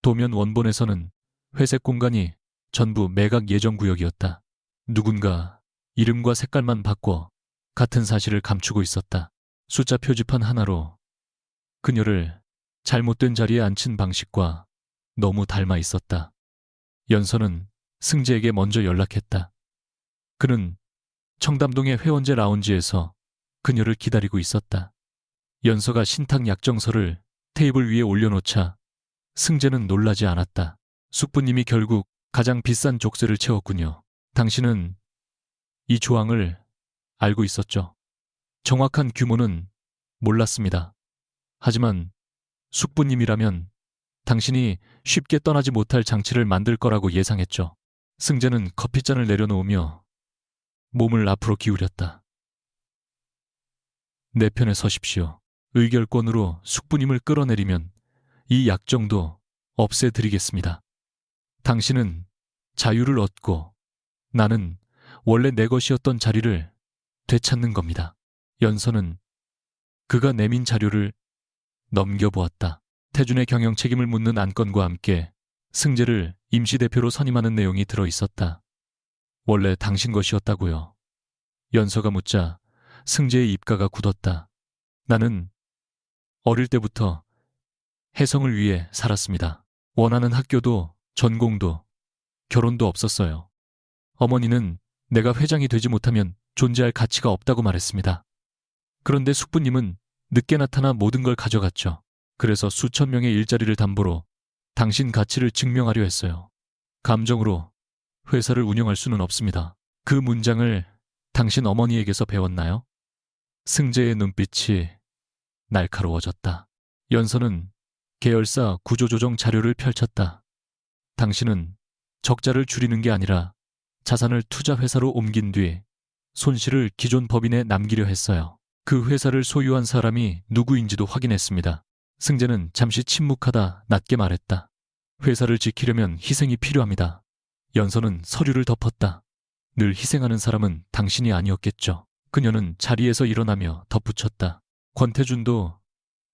도면 원본에서는 회색 공간이 전부 매각 예정 구역이었다. 누군가 이름과 색깔만 바꿔 같은 사실을 감추고 있었다. 숫자 표지판 하나로 그녀를 잘못된 자리에 앉힌 방식과 너무 닮아 있었다. 연서는 승재에게 먼저 연락했다. 그는 청담동의 회원제 라운지에서 그녀를 기다리고 있었다. 연서가 신탁 약정서를 테이블 위에 올려놓자 승재는 놀라지 않았다. 숙부님이 결국 가장 비싼 족쇄를 채웠군요. 당신은 이 조항을 알고 있었죠. 정확한 규모는 몰랐습니다. 하지만 숙부님이라면 당신이 쉽게 떠나지 못할 장치를 만들 거라고 예상했죠. 승재는 커피잔을 내려놓으며 몸을 앞으로 기울였다. 내 편에 서십시오. 의결권으로 숙부님을 끌어내리면 이 약정도 없애드리겠습니다. 당신은 자유를 얻고 나는 원래 내 것이었던 자리를 되찾는 겁니다. 연서는 그가 내민 자료를 넘겨보았다. 태준의 경영 책임을 묻는 안건과 함께 승재를 임시대표로 선임하는 내용이 들어있었다. 원래 당신 것이었다고요. 연서가 묻자 승재의 입가가 굳었다. 나는 어릴 때부터 혜성을 위해 살았습니다. 원하는 학교도 전공도 결혼도 없었어요. 어머니는 내가 회장이 되지 못하면 존재할 가치가 없다고 말했습니다. 그런데 숙부님은 늦게 나타나 모든 걸 가져갔죠. 그래서 수천 명의 일자리를 담보로 당신 가치를 증명하려 했어요. 감정으로 회사를 운영할 수는 없습니다. 그 문장을 당신 어머니에게서 배웠나요? 승재의 눈빛이 날카로워졌다. 연서는 계열사 구조조정 자료를 펼쳤다. 당신은 적자를 줄이는 게 아니라 자산을 투자회사로 옮긴 뒤 손실을 기존 법인에 남기려 했어요. 그 회사를 소유한 사람이 누구인지도 확인했습니다. 승재는 잠시 침묵하다 낮게 말했다. 회사를 지키려면 희생이 필요합니다. 연서는 서류를 덮었다. 늘 희생하는 사람은 당신이 아니었겠죠. 그녀는 자리에서 일어나며 덧붙였다. 권태준도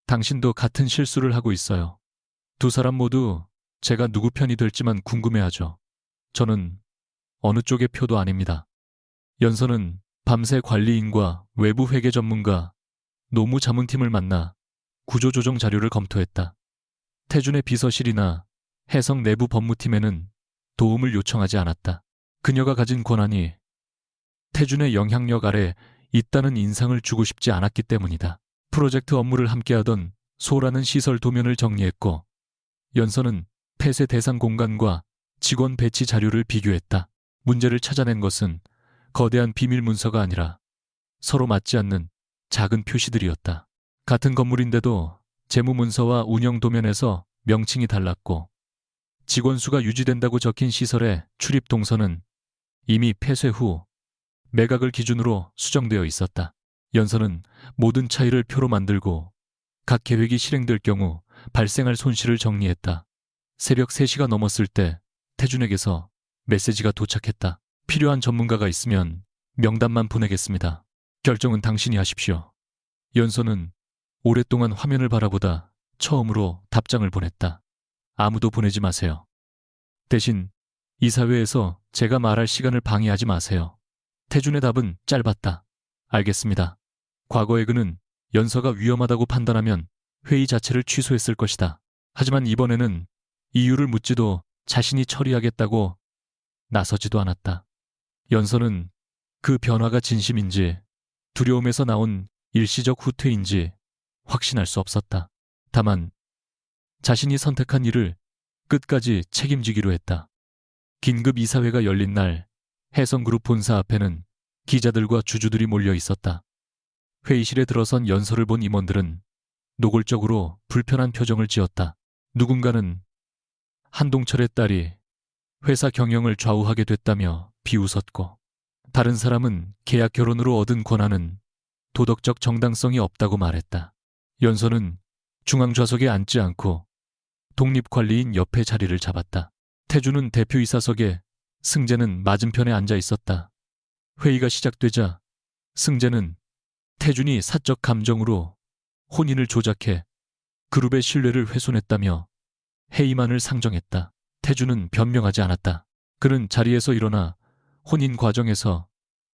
당신도 같은 실수를 하고 있어요. 두 사람 모두 제가 누구 편이 될지만 궁금해하죠. 저는 어느 쪽의 표도 아닙니다. 연서는 밤새 관리인과 외부 회계 전문가, 노무 자문팀을 만나 구조조정 자료를 검토했다. 태준의 비서실이나 해성 내부 법무팀에는 도움을 요청하지 않았다. 그녀가 가진 권한이 태준의 영향력 아래 있다는 인상을 주고 싶지 않았기 때문이다. 프로젝트 업무를 함께하던 소라는 시설 도면을 정리했고 연서는 폐쇄 대상 공간과 직원 배치 자료를 비교했다. 문제를 찾아낸 것은 거대한 비밀 문서가 아니라 서로 맞지 않는 작은 표시들이었다. 같은 건물인데도 재무문서와 운영도면에서 명칭이 달랐고 직원 수가 유지된다고 적힌 시설의 출입 동선은 이미 폐쇄 후 매각을 기준으로 수정되어 있었다. 연서는 모든 차이를 표로 만들고 각 계획이 실행될 경우 발생할 손실을 정리했다. 새벽 3시가 넘었을 때 태준에게서 메시지가 도착했다. 필요한 전문가가 있으면 명단만 보내겠습니다. 결정은 당신이 하십시오. 연서는 오랫동안 화면을 바라보다 처음으로 답장을 보냈다. 아무도 보내지 마세요. 대신 이사회에서 제가 말할 시간을 방해하지 마세요. 태준의 답은 짧았다. 알겠습니다. 과거에 그는 연서가 위험하다고 판단하면 회의 자체를 취소했을 것이다. 하지만 이번에는 이유를 묻지도 자신이 처리하겠다고 나서지도 않았다. 연서는 그 변화가 진심인지 두려움에서 나온 일시적 후퇴인지 확신할 수 없었다. 다만 자신이 선택한 일을 끝까지 책임지기로 했다. 긴급 이사회가 열린 날 해성그룹 본사 앞에는 기자들과 주주들이 몰려 있었다. 회의실에 들어선 연서를 본 임원들은 노골적으로 불편한 표정을 지었다. 누군가는 한동철의 딸이 회사 경영을 좌우하게 됐다며 비웃었고, 다른 사람은 계약 결혼으로 얻은 권한은 도덕적 정당성이 없다고 말했다. 연서는 중앙좌석에 앉지 않고 독립관리인 옆에 자리를 잡았다. 태준은 대표이사석에, 승재는 맞은편에 앉아 있었다. 회의가 시작되자 승재는 태준이 사적 감정으로 혼인을 조작해 그룹의 신뢰를 훼손했다며 해임안을 상정했다. 태준은 변명하지 않았다. 그는 자리에서 일어나 혼인 과정에서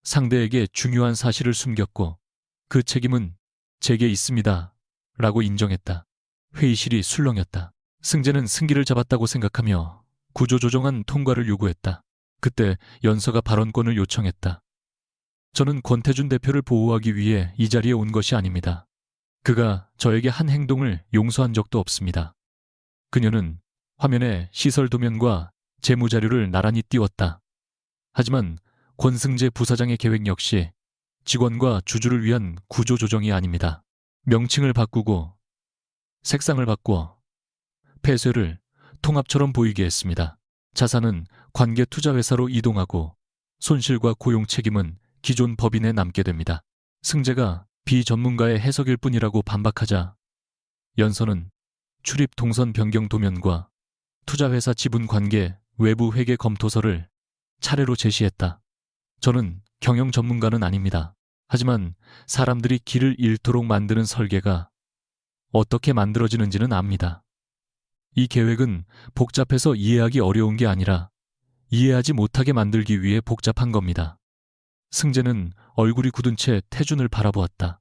상대에게 중요한 사실을 숨겼고 그 책임은 제게 있습니다. 라고 인정했다. 회의실이 술렁였다. 승재는 승기를 잡았다고 생각하며 구조조정안 통과를 요구했다. 그때 연서가 발언권을 요청했다. 저는 권태준 대표를 보호하기 위해 이 자리에 온 것이 아닙니다. 그가 저에게 한 행동을 용서한 적도 없습니다. 그녀는 화면에 시설 도면과 재무자료를 나란히 띄웠다. 하지만 권승재 부사장의 계획 역시 직원과 주주를 위한 구조조정이 아닙니다. 명칭을 바꾸고 색상을 바꾸어 폐쇄를 통합처럼 보이게 했습니다. 자산은 관계 투자회사로 이동하고 손실과 고용 책임은 기존 법인에 남게 됩니다. 승재가 비전문가의 해석일 뿐이라고 반박하자 연서는 출입 동선 변경 도면과 투자회사 지분 관계 외부 회계 검토서를 차례로 제시했다. 저는 경영 전문가는 아닙니다. 하지만 사람들이 길을 잃도록 만드는 설계가 어떻게 만들어지는지는 압니다. 이 계획은 복잡해서 이해하기 어려운 게 아니라 이해하지 못하게 만들기 위해 복잡한 겁니다. 승재는 얼굴이 굳은 채 태준을 바라보았다.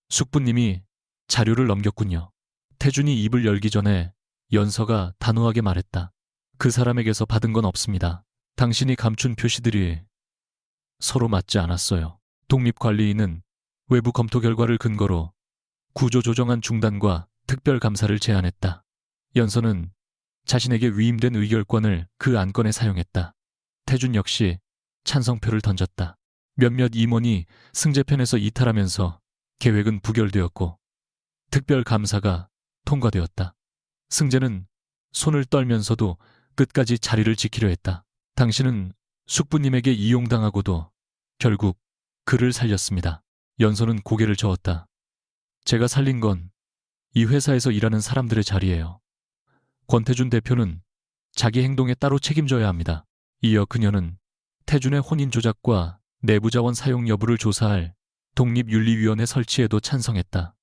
숙부님이 자료를 넘겼군요. 태준이 입을 열기 전에 연서가 단호하게 말했다. 그 사람에게서 받은 건 없습니다. 당신이 감춘 표시들이 서로 맞지 않았어요. 독립관리인은 외부 검토 결과를 근거로 구조조정안 중단과 특별감사를 제안했다. 연서는 자신에게 위임된 의결권을 그 안건에 사용했다. 태준 역시 찬성표를 던졌다. 몇몇 임원이 승재 편에서 이탈하면서 계획은 부결되었고 특별감사가 통과되었다. 승재는 손을 떨면서도 끝까지 자리를 지키려 했다. 당신은 숙부님에게 이용당하고도 결국 그를 살렸습니다. 연서는 고개를 저었다. 제가 살린 건 이 회사에서 일하는 사람들의 자리예요. 권태준 대표는 자기 행동에 따로 책임져야 합니다. 이어 그녀는 태준의 혼인 조작과 내부 자원 사용 여부를 조사할 독립윤리위원회 설치에도 찬성했다.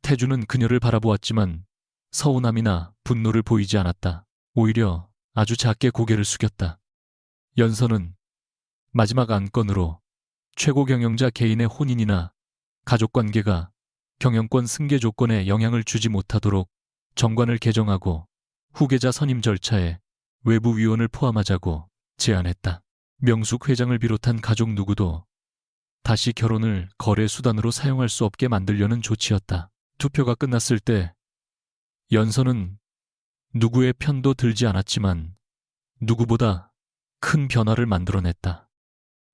태준은 그녀를 바라보았지만 서운함이나 분노를 보이지 않았다. 오히려 아주 작게 고개를 숙였다. 연서는 마지막 안건으로 최고 경영자 개인의 혼인이나 가족관계가 경영권 승계 조건에 영향을 주지 못하도록 정관을 개정하고 후계자 선임 절차에 외부 위원을 포함하자고 제안했다. 명숙 회장을 비롯한 가족 누구도 다시 결혼을 거래 수단으로 사용할 수 없게 만들려는 조치였다. 투표가 끝났을 때 연서는 누구의 편도 들지 않았지만 누구보다 큰 변화를 만들어냈다.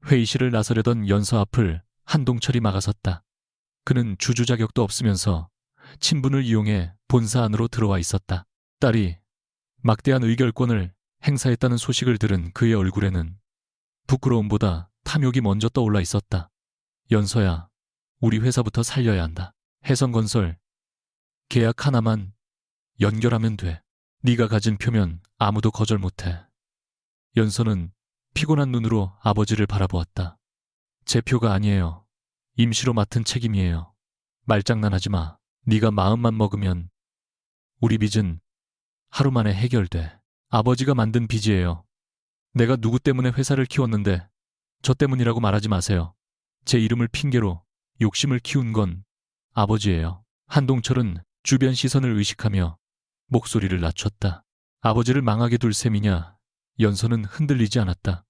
회의실을 나서려던 연서 앞을 한동철이 막아섰다. 그는 주주 자격도 없으면서 친분을 이용해 본사 안으로 들어와 있었다. 딸이 막대한 의결권을 행사했다는 소식을 들은 그의 얼굴에는 부끄러움보다 탐욕이 먼저 떠올라 있었다. 연서야, 우리 회사부터 살려야 한다. 해성건설 계약 하나만 연결하면 돼. 네가 가진 표면 아무도 거절 못해. 연서는 피곤한 눈으로 아버지를 바라보았다. 제 표가 아니에요. 임시로 맡은 책임이에요. 말장난하지 마. 네가 마음만 먹으면 우리 빚은 하루 만에 해결돼. 아버지가 만든 빚이에요. 내가 누구 때문에 회사를 키웠는데 저 때문이라고 말하지 마세요. 제 이름을 핑계로 욕심을 키운 건 아버지예요. 한동철은 주변 시선을 의식하며 목소리를 낮췄다. 아버지를 망하게 둘 셈이냐? 연서는 흔들리지 않았다.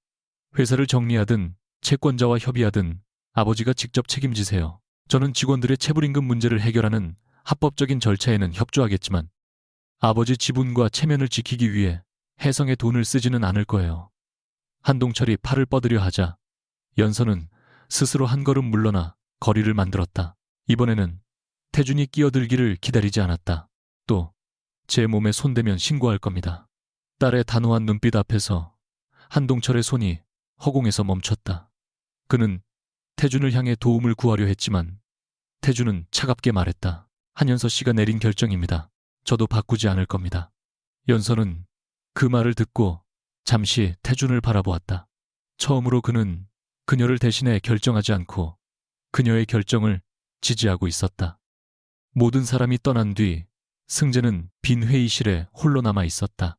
회사를 정리하든 채권자와 협의하든 아버지가 직접 책임지세요. 저는 직원들의 체불임금 문제를 해결하는 합법적인 절차에는 협조하겠지만 아버지 지분과 체면을 지키기 위해 해성에 돈을 쓰지는 않을 거예요. 한동철이 팔을 뻗으려 하자 연서는 스스로 한 걸음 물러나 거리를 만들었다. 이번에는 태준이 끼어들기를 기다리지 않았다. 또 제 몸에 손대면 신고할 겁니다. 딸의 단호한 눈빛 앞에서 한동철의 손이 허공에서 멈췄다. 그는 태준을 향해 도움을 구하려 했지만 태준은 차갑게 말했다. 한연서 씨가 내린 결정입니다. 저도 바꾸지 않을 겁니다. 연서는 그 말을 듣고 잠시 태준을 바라보았다. 처음으로 그는 그녀를 대신해 결정하지 않고 그녀의 결정을 지지하고 있었다. 모든 사람이 떠난 뒤 승재는 빈 회의실에 홀로 남아 있었다.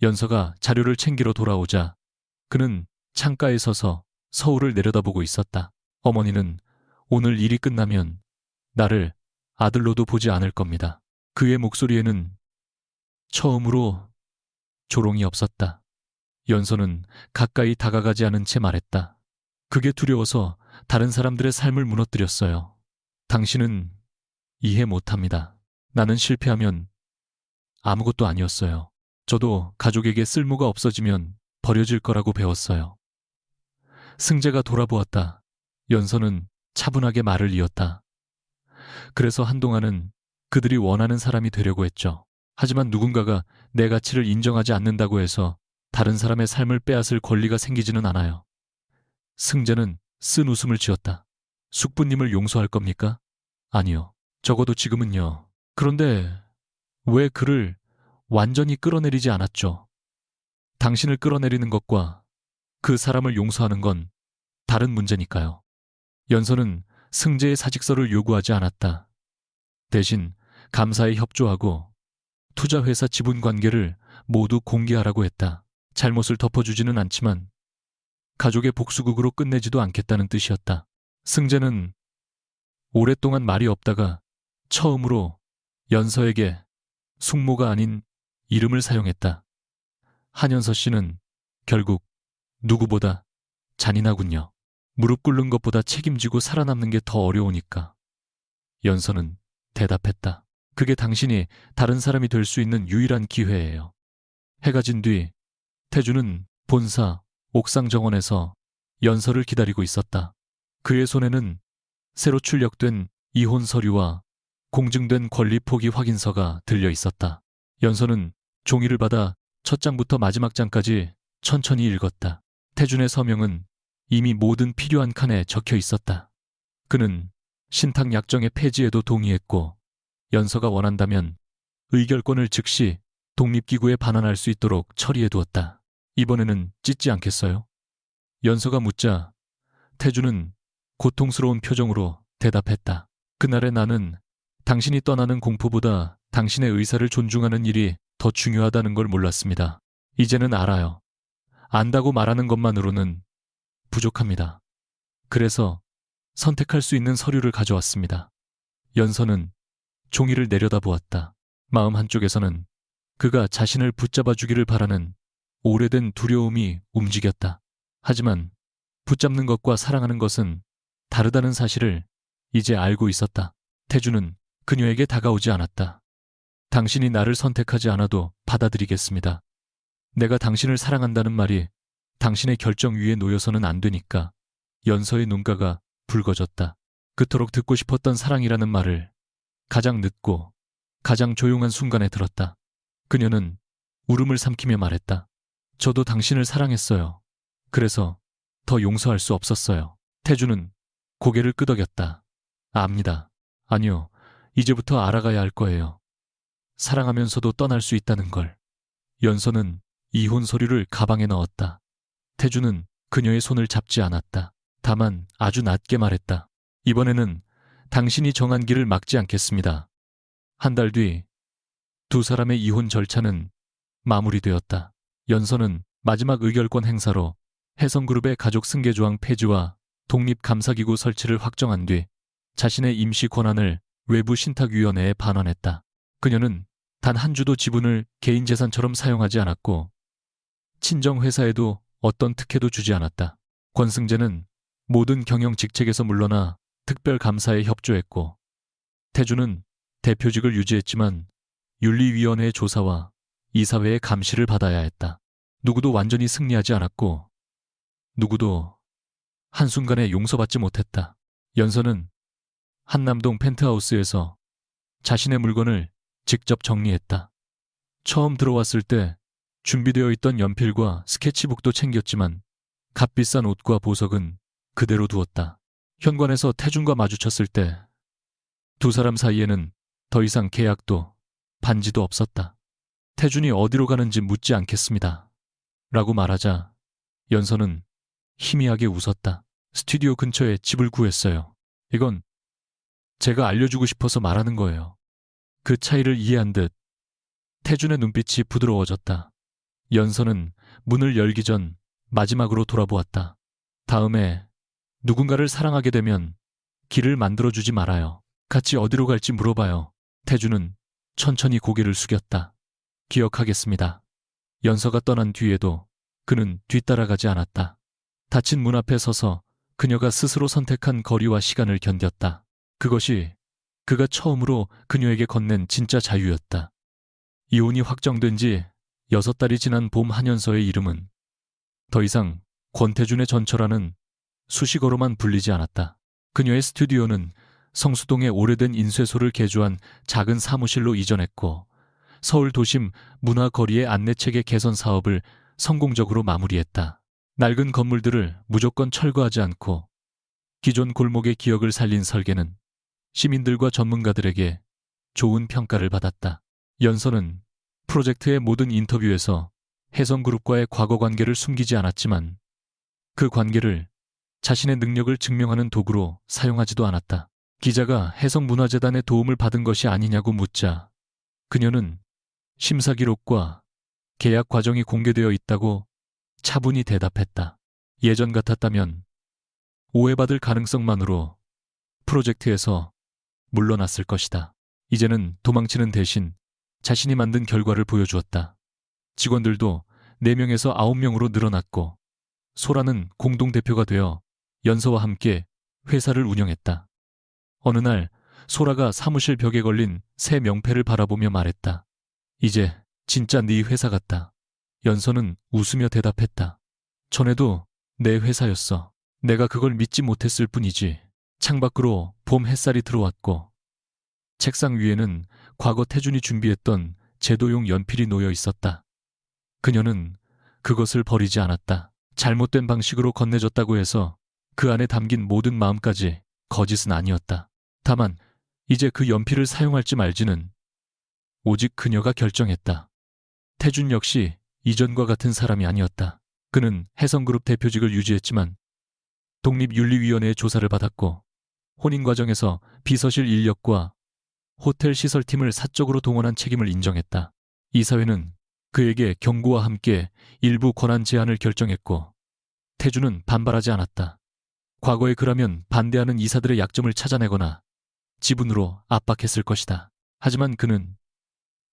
연서가 자료를 챙기러 돌아오자 그는 창가에 서서 서울을 내려다보고 있었다. 어머니는 오늘 일이 끝나면 나를 아들로도 보지 않을 겁니다. 그의 목소리에는 처음으로 조롱이 없었다. 연서는 가까이 다가가지 않은 채 말했다. 그게 두려워서 다른 사람들의 삶을 무너뜨렸어요. 당신은 이해 못합니다. 나는 실패하면 아무것도 아니었어요. 저도 가족에게 쓸모가 없어지면 버려질 거라고 배웠어요. 승재가 돌아보았다. 연서는 차분하게 말을 이었다. 그래서 한동안은 그들이 원하는 사람이 되려고 했죠. 하지만 누군가가 내 가치를 인정하지 않는다고 해서 다른 사람의 삶을 빼앗을 권리가 생기지는 않아요. 승재는 쓴 웃음을 지었다. 숙부님을 용서할 겁니까? 아니요. 적어도 지금은요. 그런데 왜 그를 완전히 끌어내리지 않았죠? 당신을 끌어내리는 것과 그 사람을 용서하는 건 다른 문제니까요. 연서는 승재의 사직서를 요구하지 않았다. 대신 감사에 협조하고 투자회사 지분 관계를 모두 공개하라고 했다. 잘못을 덮어주지는 않지만 가족의 복수극으로 끝내지도 않겠다는 뜻이었다. 승재는 오랫동안 말이 없다가 처음으로 연서에게 숙모가 아닌 이름을 사용했다. 한연서 씨는 결국 누구보다 잔인하군요. 무릎 꿇는 것보다 책임지고 살아남는 게 더 어려우니까. 연서는 대답했다. 그게 당신이 다른 사람이 될 수 있는 유일한 기회예요. 해가 진 뒤 태주는 본사 옥상 정원에서 연서를 기다리고 있었다. 그의 손에는 새로 출력된 이혼 서류와 공증된 권리 포기 확인서가 들려 있었다. 연서는 종이를 받아 첫 장부터 마지막 장까지 천천히 읽었다. 태준의 서명은 이미 모든 필요한 칸에 적혀 있었다. 그는 신탁 약정의 폐지에도 동의했고 연서가 원한다면 의결권을 즉시 독립기구에 반환할 수 있도록 처리해두었다. 이번에는 찢지 않겠어요? 연서가 묻자 태준은 고통스러운 표정으로 대답했다. 그날의 나는 당신이 떠나는 공포보다 당신의 의사를 존중하는 일이 더 중요하다는 걸 몰랐습니다. 이제는 알아요. 안다고 말하는 것만으로는 부족합니다. 그래서 선택할 수 있는 서류를 가져왔습니다. 연서는 종이를 내려다보았다. 마음 한쪽에서는 그가 자신을 붙잡아 주기를 바라는 오래된 두려움이 움직였다. 하지만 붙잡는 것과 사랑하는 것은 다르다는 사실을 이제 알고 있었다. 태주는 그녀에게 다가오지 않았다. 당신이 나를 선택하지 않아도 받아들이겠습니다. 내가 당신을 사랑한다는 말이 당신의 결정 위에 놓여서는 안 되니까. 연서의 눈가가 붉어졌다. 그토록 듣고 싶었던 사랑이라는 말을 가장 늦고 가장 조용한 순간에 들었다. 그녀는 울음을 삼키며 말했다. 저도 당신을 사랑했어요. 그래서 더 용서할 수 없었어요. 태주는 고개를 끄덕였다. 압니다. 아니요, 이제부터 알아가야 할 거예요. 사랑하면서도 떠날 수 있다는 걸. 연서는 이혼 서류를 가방에 넣었다. 태주는 그녀의 손을 잡지 않았다. 다만 아주 낮게 말했다. 이번에는 당신이 정한 길을 막지 않겠습니다. 한 달 뒤 두 사람의 이혼 절차는 마무리되었다. 연서는 마지막 의결권 행사로 혜성그룹의 가족 승계조항 폐지와 독립감사기구 설치를 확정한 뒤 자신의 임시 권한을 외부 신탁위원회에 반환했다. 그녀는 단 한 주도 지분을 개인 재산처럼 사용하지 않았고 친정 회사에도 어떤 특혜도 주지 않았다. 권승재는 모든 경영 직책에서 물러나 특별감사에 협조했고 태주는 대표직을 유지했지만 윤리위원회의 조사와 이사회의 감시를 받아야 했다. 누구도 완전히 승리하지 않았고 누구도 한순간에 용서받지 못했다. 연서는 한남동 펜트하우스에서 자신의 물건을 직접 정리했다. 처음 들어왔을 때 준비되어 있던 연필과 스케치북도 챙겼지만 값비싼 옷과 보석은 그대로 두었다. 현관에서 태준과 마주쳤을 때 두 사람 사이에는 더 이상 계약도 반지도 없었다. 태준이 어디로 가는지 묻지 않겠습니다. 라고 말하자 연서는 희미하게 웃었다. 스튜디오 근처에 집을 구했어요. 이건 제가 알려주고 싶어서 말하는 거예요. 그 차이를 이해한 듯 태준의 눈빛이 부드러워졌다. 연서는 문을 열기 전 마지막으로 돌아보았다. 다음에 누군가를 사랑하게 되면 길을 만들어주지 말아요. 같이 어디로 갈지 물어봐요. 태준은 천천히 고개를 숙였다. 기억하겠습니다. 연서가 떠난 뒤에도 그는 뒤따라가지 않았다. 닫힌 문 앞에 서서 그녀가 스스로 선택한 거리와 시간을 견뎠다. 그것이 그가 처음으로 그녀에게 건넨 진짜 자유였다. 이혼이 확정된 지 6달이 지난 봄 한연서의 이름은 더 이상 권태준의 전처라는 수식어로만 불리지 않았다. 그녀의 스튜디오는 성수동의 오래된 인쇄소를 개조한 작은 사무실로 이전했고 서울 도심 문화거리의 안내체계 개선 사업을 성공적으로 마무리했다. 낡은 건물들을 무조건 철거하지 않고 기존 골목의 기억을 살린 설계는 시민들과 전문가들에게 좋은 평가를 받았다. 연서는 프로젝트의 모든 인터뷰에서 혜성그룹과의 과거 관계를 숨기지 않았지만 그 관계를 자신의 능력을 증명하는 도구로 사용하지도 않았다. 기자가 혜성문화재단의 도움을 받은 것이 아니냐고 묻자 그녀는 심사 기록과 계약 과정이 공개되어 있다고 차분히 대답했다. 예전 같았다면 오해받을 가능성만으로 프로젝트에서 물러났을 것이다. 이제는 도망치는 대신 자신이 만든 결과를 보여주었다. 직원들도 4명에서 9명으로 늘어났고 소라는 공동대표가 되어 연서와 함께 회사를 운영했다. 어느 날 소라가 사무실 벽에 걸린 새 명패를 바라보며 말했다. 이제 진짜 네 회사 같다. 연서는 웃으며 대답했다. 전에도 내 회사였어. 내가 그걸 믿지 못했을 뿐이지. 창밖으로 봄 햇살이 들어왔고 책상 위에는 과거 태준이 준비했던 제도용 연필이 놓여 있었다. 그녀는 그것을 버리지 않았다. 잘못된 방식으로 건네줬다고 해서 그 안에 담긴 모든 마음까지 거짓은 아니었다. 다만 이제 그 연필을 사용할지 말지는 오직 그녀가 결정했다. 태준 역시 이전과 같은 사람이 아니었다. 그는 혜성그룹 대표직을 유지했지만 독립윤리위원회의 조사를 받았고 혼인 과정에서 비서실 인력과 호텔 시설팀을 사적으로 동원한 책임을 인정했다. 이사회는 그에게 경고와 함께 일부 권한 제한을 결정했고 태준은 반발하지 않았다. 과거에 그라면 반대하는 이사들의 약점을 찾아내거나 지분으로 압박했을 것이다. 하지만 그는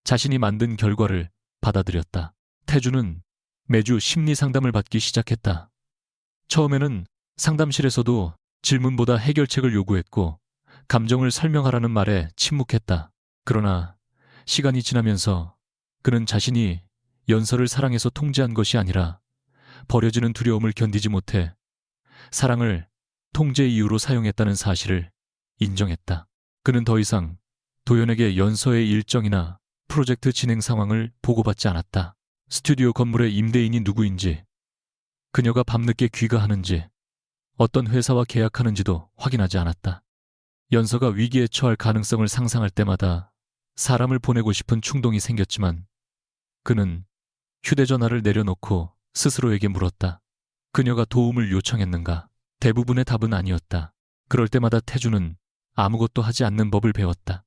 자신이 만든 결과를 받아들였다. 태준은 매주 심리 상담을 받기 시작했다. 처음에는 상담실에서도 질문보다 해결책을 요구했고 감정을 설명하라는 말에 침묵했다. 그러나 시간이 지나면서 그는 자신이 연서를 사랑해서 통제한 것이 아니라 버려지는 두려움을 견디지 못해 사랑을 통제 이유로 사용했다는 사실을 인정했다. 그는 더 이상 도연에게 연서의 일정이나 프로젝트 진행 상황을 보고받지 않았다. 스튜디오 건물의 임대인이 누구인지, 그녀가 밤늦게 귀가하는지, 어떤 회사와 계약하는지도 확인하지 않았다. 연서가 위기에 처할 가능성을 상상할 때마다 사람을 보내고 싶은 충동이 생겼지만 그는 휴대전화를 내려놓고 스스로에게 물었다. 그녀가 도움을 요청했는가? 대부분의 답은 아니었다. 그럴 때마다 태주는 아무것도 하지 않는 법을 배웠다.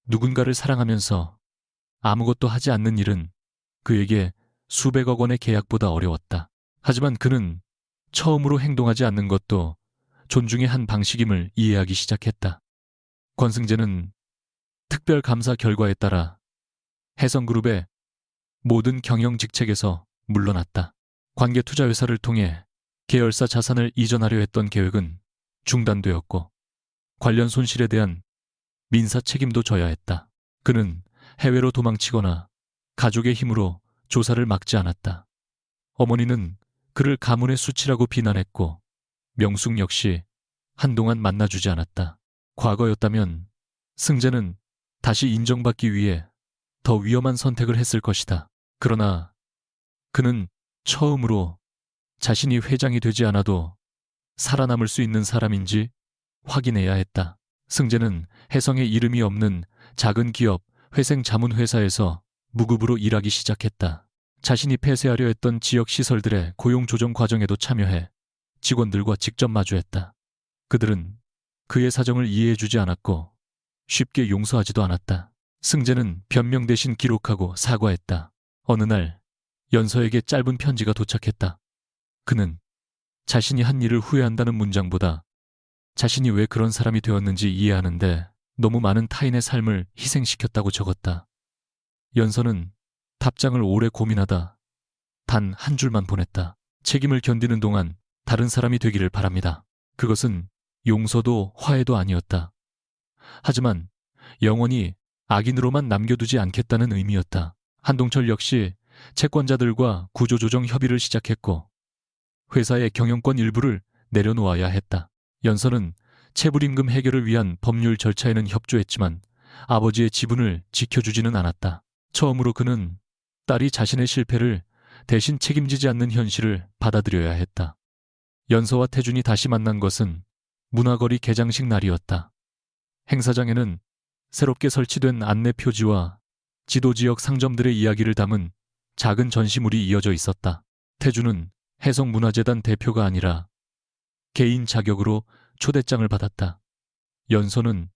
누군가를 사랑하면서 아무것도 하지 않는 일은 그에게 수백억 원의 계약보다 어려웠다. 하지만 그는 처음으로 행동하지 않는 것도 존중의 한 방식임을 이해하기 시작했다. 권승재는 특별감사 결과에 따라 해성그룹의 모든 경영 직책에서 물러났다. 관계투자회사를 통해 계열사 자산을 이전하려 했던 계획은 중단되었고 관련 손실에 대한 민사 책임도 져야 했다. 그는 해외로 도망치거나 가족의 힘으로 조사를 막지 않았다. 어머니는 그를 가문의 수치라고 비난했고 명숙 역시 한동안 만나주지 않았다. 과거였다면 승재는 다시 인정받기 위해 더 위험한 선택을 했을 것이다. 그러나 그는 처음으로 자신이 회장이 되지 않아도 살아남을 수 있는 사람인지 확인해야 했다. 승재는 혜성의 이름이 없는 작은 기업 회생자문회사에서 무급으로 일하기 시작했다. 자신이 폐쇄하려 했던 지역 시설들의 고용 조정 과정에도 참여해 직원들과 직접 마주했다. 그들은 그의 사정을 이해해주지 않았고 쉽게 용서하지도 않았다. 승재는 변명 대신 기록하고 사과했다. 어느 날 연서에게 짧은 편지가 도착했다. 그는 자신이 한 일을 후회한다는 문장보다 자신이 왜 그런 사람이 되었는지 이해하는데 너무 많은 타인의 삶을 희생시켰다고 적었다. 연서는 답장을 오래 고민하다 단 한 줄만 보냈다. 책임을 견디는 동안 다른 사람이 되기를 바랍니다. 그것은 용서도 화해도 아니었다. 하지만 영원히 악인으로만 남겨두지 않겠다는 의미였다. 한동철 역시 채권자들과 구조조정 협의를 시작했고 회사의 경영권 일부를 내려놓아야 했다. 연서는 체불임금 해결을 위한 법률 절차에는 협조했지만 아버지의 지분을 지켜주지는 않았다. 처음으로 그는 딸이 자신의 실패를 대신 책임지지 않는 현실을 받아들여야 했다. 연서와 태준이 다시 만난 것은 문화거리 개장식 날이었다. 행사장에는 새롭게 설치된 안내 표지와 지도지역 상점들의 이야기를 담은 작은 전시물이 이어져 있었다. 태준은 해성문화재단 대표가 아니라 개인 자격으로 초대장을 받았다. 연서는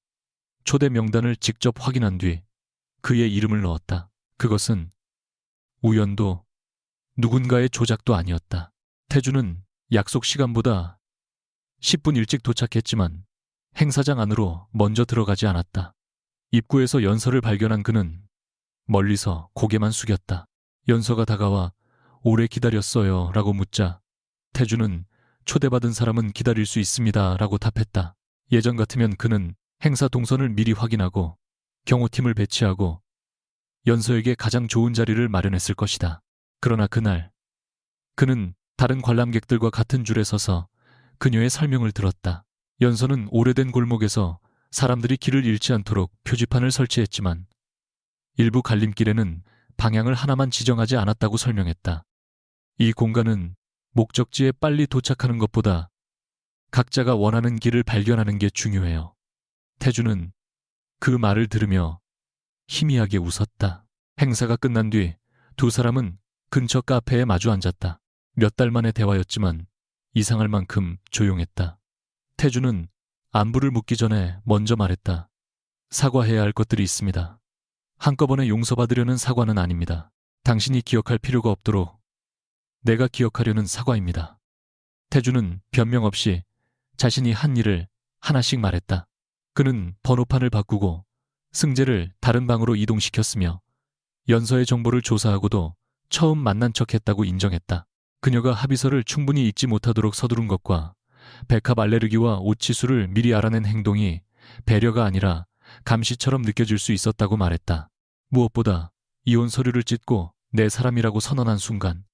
초대 명단을 직접 확인한 뒤 그의 이름을 넣었다. 그것은 우연도 누군가의 조작도 아니었다. 태준은 약속 시간보다 10분 일찍 도착했지만 행사장 안으로 먼저 들어가지 않았다. 입구에서 연서를 발견한 그는 멀리서 고개만 숙였다. 연서가 다가와 오래 기다렸어요 라고 묻자 태준은 초대받은 사람은 기다릴 수 있습니다 라고 답했다. 예전 같으면 그는 행사 동선을 미리 확인하고 경호팀을 배치하고 연서에게 가장 좋은 자리를 마련했을 것이다. 그러나 그날 그는 다른 관람객들과 같은 줄에 서서 그녀의 설명을 들었다. 연서는 오래된 골목에서 사람들이 길을 잃지 않도록 표지판을 설치했지만 일부 갈림길에는 방향을 하나만 지정하지 않았다고 설명했다. 이 공간은 목적지에 빨리 도착하는 것보다 각자가 원하는 길을 발견하는 게 중요해요. 태주는 그 말을 들으며 희미하게 웃었다. 행사가 끝난 뒤 두 사람은 근처 카페에 마주 앉았다. 몇 달 만의 대화였지만 이상할 만큼 조용했다. 태주는 안부를 묻기 전에 먼저 말했다. 사과해야 할 것들이 있습니다. 한꺼번에 용서받으려는 사과는 아닙니다. 당신이 기억할 필요가 없도록 내가 기억하려는 사과입니다. 태주는 변명 없이 자신이 한 일을 하나씩 말했다. 그는 번호판을 바꾸고 승재를 다른 방으로 이동시켰으며 연서의 정보를 조사하고도 처음 만난 척했다고 인정했다. 그녀가 합의서를 충분히 읽지 못하도록 서두른 것과 백합 알레르기와 오치수를 미리 알아낸 행동이 배려가 아니라 감시처럼 느껴질 수 있었다고 말했다. 무엇보다 이혼 서류를 찢고 내 사람이라고 선언한 순간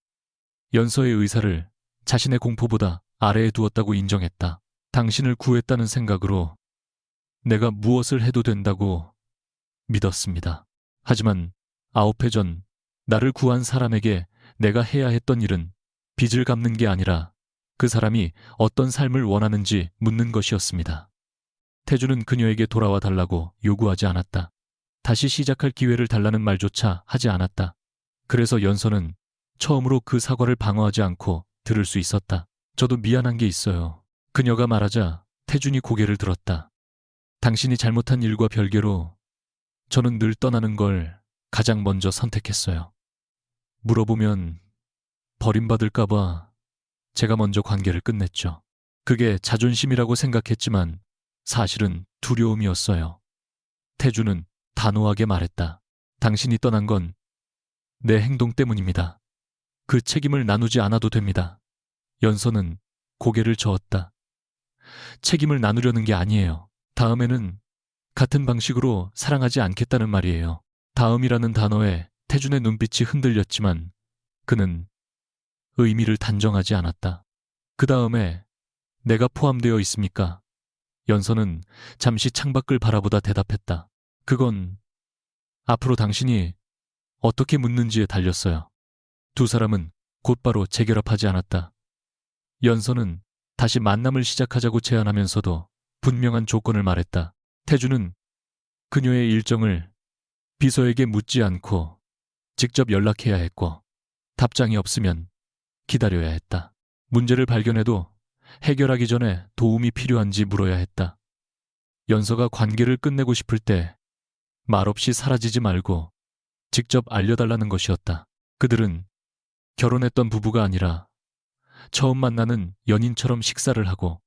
연서의 의사를 자신의 공포보다 아래에 두었다고 인정했다. 당신을 구했다는 생각으로 내가 무엇을 해도 된다고 믿었습니다. 하지만 9회 전 나를 구한 사람에게 내가 해야 했던 일은 빚을 갚는 게 아니라 그 사람이 어떤 삶을 원하는지 묻는 것이었습니다. 태주는 그녀에게 돌아와 달라고 요구하지 않았다. 다시 시작할 기회를 달라는 말조차 하지 않았다. 그래서 연서는 처음으로 그 사과를 방어하지 않고 들을 수 있었다. 저도 미안한 게 있어요. 그녀가 말하자 태준이 고개를 들었다. 당신이 잘못한 일과 별개로 저는 늘 떠나는 걸 가장 먼저 선택했어요. 물어보면 버림받을까봐 제가 먼저 관계를 끝냈죠. 그게 자존심이라고 생각했지만 사실은 두려움이었어요. 태주는 단호하게 말했다. 당신이 떠난 건 내 행동 때문입니다. 그 책임을 나누지 않아도 됩니다. 연서는 고개를 저었다. 책임을 나누려는 게 아니에요. 다음에는 같은 방식으로 사랑하지 않겠다는 말이에요. 다음이라는 단어에 태준의 눈빛이 흔들렸지만 그는 의미를 단정하지 않았다. 그 다음에 내가 포함되어 있습니까? 연서는 잠시 창밖을 바라보다 대답했다. 그건 앞으로 당신이 어떻게 묻는지에 달렸어요. 두 사람은 곧바로 재결합하지 않았다. 연서는 다시 만남을 시작하자고 제안하면서도 분명한 조건을 말했다. 태주는 그녀의 일정을 비서에게 묻지 않고 직접 연락해야 했고 답장이 없으면 기다려야 했다. 문제를 발견해도 해결하기 전에 도움이 필요한지 물어야 했다. 연서가 관계를 끝내고 싶을 때 말없이 사라지지 말고 직접 알려달라는 것이었다. 그들은 결혼했던 부부가 아니라 처음 만나는 연인처럼 식사를 하고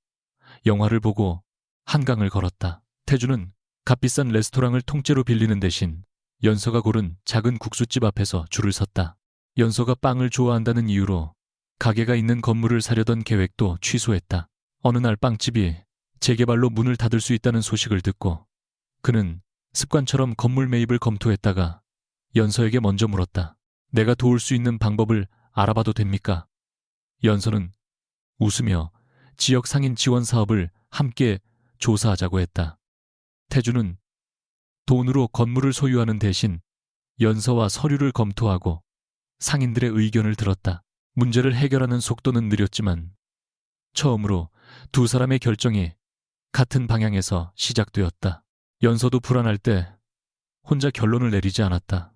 영화를 보고 한강을 걸었다. 태주는 값비싼 레스토랑을 통째로 빌리는 대신 연서가 고른 작은 국수집 앞에서 줄을 섰다. 연서가 빵을 좋아한다는 이유로 가게가 있는 건물을 사려던 계획도 취소했다. 어느 날 빵집이 재개발로 문을 닫을 수 있다는 소식을 듣고 그는 습관처럼 건물 매입을 검토했다가 연서에게 먼저 물었다. 내가 도울 수 있는 방법을 알아봐도 됩니까? 연서는 웃으며 지역 상인 지원 사업을 함께 조사하자고 했다. 태주는 돈으로 건물을 소유하는 대신 연서와 서류를 검토하고 상인들의 의견을 들었다. 문제를 해결하는 속도는 느렸지만 처음으로 두 사람의 결정이 같은 방향에서 시작되었다. 연서도 불안할 때 혼자 결론을 내리지 않았다.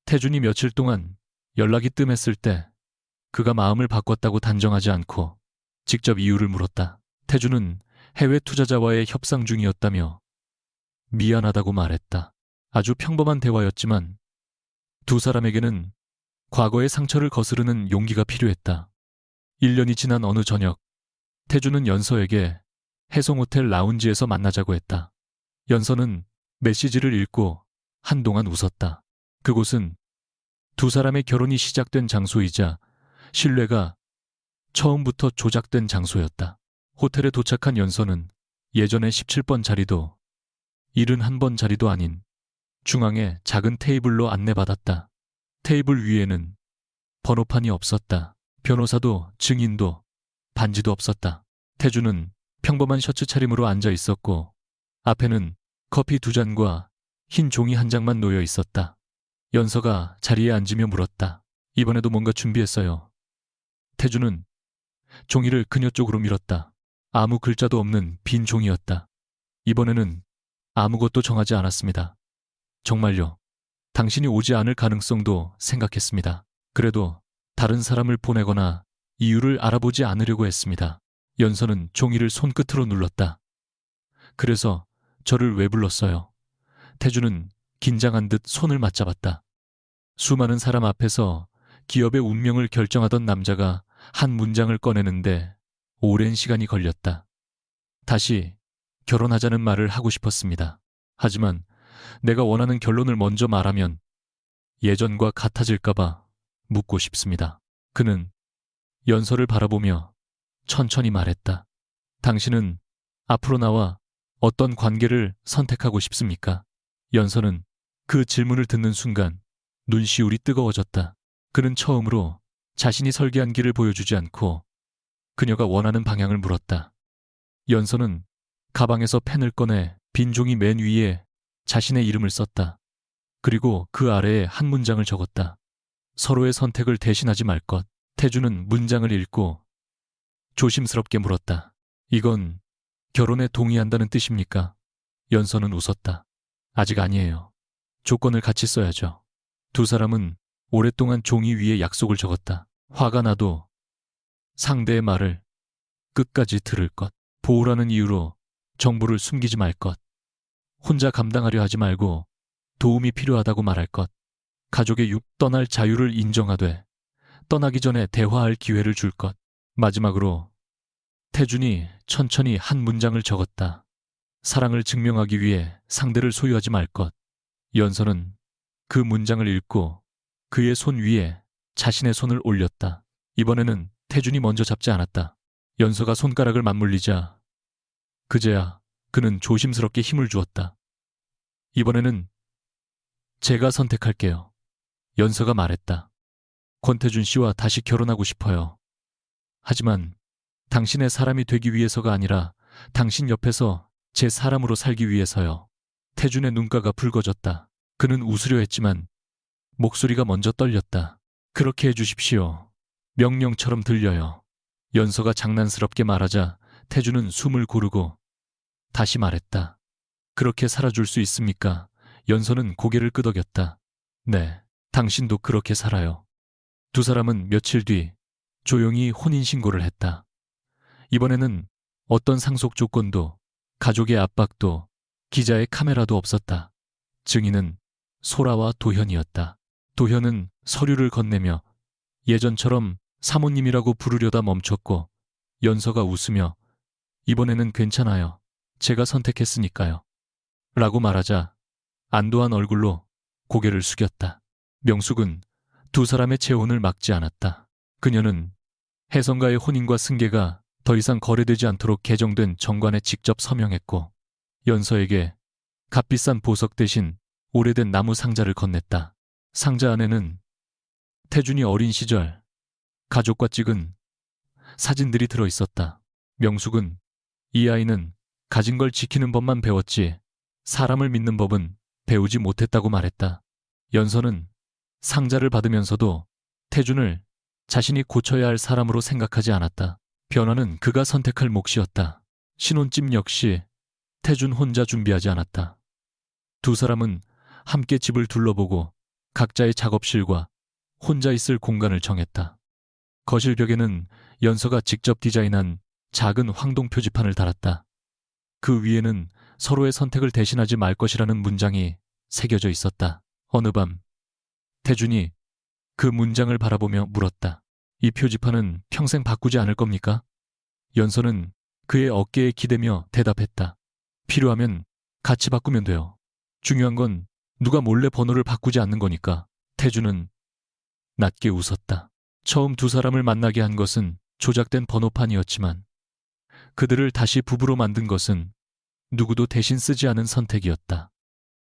태준이 며칠 동안 연락이 뜸했을 때 그가 마음을 바꿨다고 단정하지 않고 직접 이유를 물었다. 태준은 해외 투자자와의 협상 중이었다며 미안하다고 말했다. 아주 평범한 대화였지만 두 사람에게는 과거의 상처를 거스르는 용기가 필요했다. 1년이 지난 어느 저녁, 태준은 연서에게 해송호텔 라운지에서 만나자고 했다. 연서는 메시지를 읽고 한동안 웃었다. 그곳은 두 사람의 결혼이 시작된 장소이자 신뢰가 처음부터 조작된 장소였다. 호텔에 도착한 연서는 예전의 17번 자리도 71번 자리도 아닌 중앙의 작은 테이블로 안내받았다. 테이블 위에는 번호판이 없었다. 변호사도 증인도 반지도 없었다. 태주는 평범한 셔츠 차림으로 앉아 있었고 앞에는 커피 2잔과 흰 종이 한 장만 놓여 있었다. 연서가 자리에 앉으며 물었다. 이번에도 뭔가 준비했어요. 태주는 종이를 그녀 쪽으로 밀었다. 아무 글자도 없는 빈 종이였다. 이번에는 아무것도 정하지 않았습니다. 정말요. 당신이 오지 않을 가능성도 생각했습니다. 그래도 다른 사람을 보내거나 이유를 알아보지 않으려고 했습니다. 연서는 종이를 손끝으로 눌렀다. 그래서 저를 왜 불렀어요? 태주는 긴장한 듯 손을 맞잡았다. 수많은 사람 앞에서 기업의 운명을 결정하던 남자가 한 문장을 꺼내는데 오랜 시간이 걸렸다. 다시 결혼하자는 말을 하고 싶었습니다. 하지만 내가 원하는 결론을 먼저 말하면 예전과 같아질까봐 묻고 싶습니다. 그는 연서를 바라보며 천천히 말했다. 당신은 앞으로 나와 어떤 관계를 선택하고 싶습니까? 연서는 그 질문을 듣는 순간 눈시울이 뜨거워졌다. 그는 처음으로 자신이 설계한 길을 보여주지 않고 그녀가 원하는 방향을 물었다. 연서는 가방에서 펜을 꺼내 빈 종이 맨 위에 자신의 이름을 썼다. 그리고 그 아래에 한 문장을 적었다. 서로의 선택을 대신하지 말 것. 태주는 문장을 읽고 조심스럽게 물었다. 이건 결혼에 동의한다는 뜻입니까? 연서는 웃었다. 아직 아니에요. 조건을 같이 써야죠. 두 사람은 오랫동안 종이 위에 약속을 적었다. 화가 나도 상대의 말을 끝까지 들을 것. 보호라는 이유로 정보를 숨기지 말 것. 혼자 감당하려 하지 말고 도움이 필요하다고 말할 것. 가족의 떠날 자유를 인정하되 떠나기 전에 대화할 기회를 줄 것. 마지막으로 태준이 천천히 한 문장을 적었다. 사랑을 증명하기 위해 상대를 소유하지 말 것. 연서는 그 문장을 읽고 그의 손 위에 자신의 손을 올렸다. 이번에는 태준이 먼저 잡지 않았다. 연서가 손가락을 맞물리자 그제야 그는 조심스럽게 힘을 주었다. 이번에는 제가 선택할게요. 연서가 말했다. 권태준 씨와 다시 결혼하고 싶어요. 하지만 당신의 사람이 되기 위해서가 아니라 당신 옆에서 제 사람으로 살기 위해서요. 태준의 눈가가 붉어졌다. 그는 웃으려 했지만 목소리가 먼저 떨렸다. 그렇게 해주십시오. 명령처럼 들려요. 연서가 장난스럽게 말하자 태준은 숨을 고르고 다시 말했다. 그렇게 살아줄 수 있습니까? 연서는 고개를 끄덕였다. 네, 당신도 그렇게 살아요. 두 사람은 며칠 뒤 조용히 혼인신고를 했다. 이번에는 어떤 상속 조건도 가족의 압박도 기자의 카메라도 없었다. 증인은 소라와 도현이었다. 도현은 서류를 건네며 예전처럼 사모님이라고 부르려다 멈췄고 연서가 웃으며 이번에는 괜찮아요. 제가 선택했으니까요. 라고 말하자 안도한 얼굴로 고개를 숙였다. 명숙은 두 사람의 재혼을 막지 않았다. 그녀는 혜성과의 혼인과 승계가 더 이상 거래되지 않도록 개정된 정관에 직접 서명했고 연서에게 값비싼 보석 대신 오래된 나무 상자를 건넸다. 상자 안에는 태준이 어린 시절 가족과 찍은 사진들이 들어있었다. 명숙은 이 아이는 가진 걸 지키는 법만 배웠지 사람을 믿는 법은 배우지 못했다고 말했다. 연서는 상자를 받으면서도 태준을 자신이 고쳐야 할 사람으로 생각하지 않았다. 변화는 그가 선택할 몫이었다. 신혼집 역시 태준 혼자 준비하지 않았다. 두 사람은 함께 집을 둘러보고 각자의 작업실과 혼자 있을 공간을 정했다. 거실 벽에는 연서가 직접 디자인한 작은 황동 표지판을 달았다. 그 위에는 서로의 선택을 대신하지 말 것이라는 문장이 새겨져 있었다. 어느 밤 태준이 그 문장을 바라보며 물었다. 이 표지판은 평생 바꾸지 않을 겁니까? 연서는 그의 어깨에 기대며 대답했다. 필요하면 같이 바꾸면 돼요. 중요한 건 누가 몰래 번호를 바꾸지 않는 거니까. 태준은 낮게 웃었다. 처음 두 사람을 만나게 한 것은 조작된 번호판이었지만 그들을 다시 부부로 만든 것은 누구도 대신 쓰지 않은 선택이었다.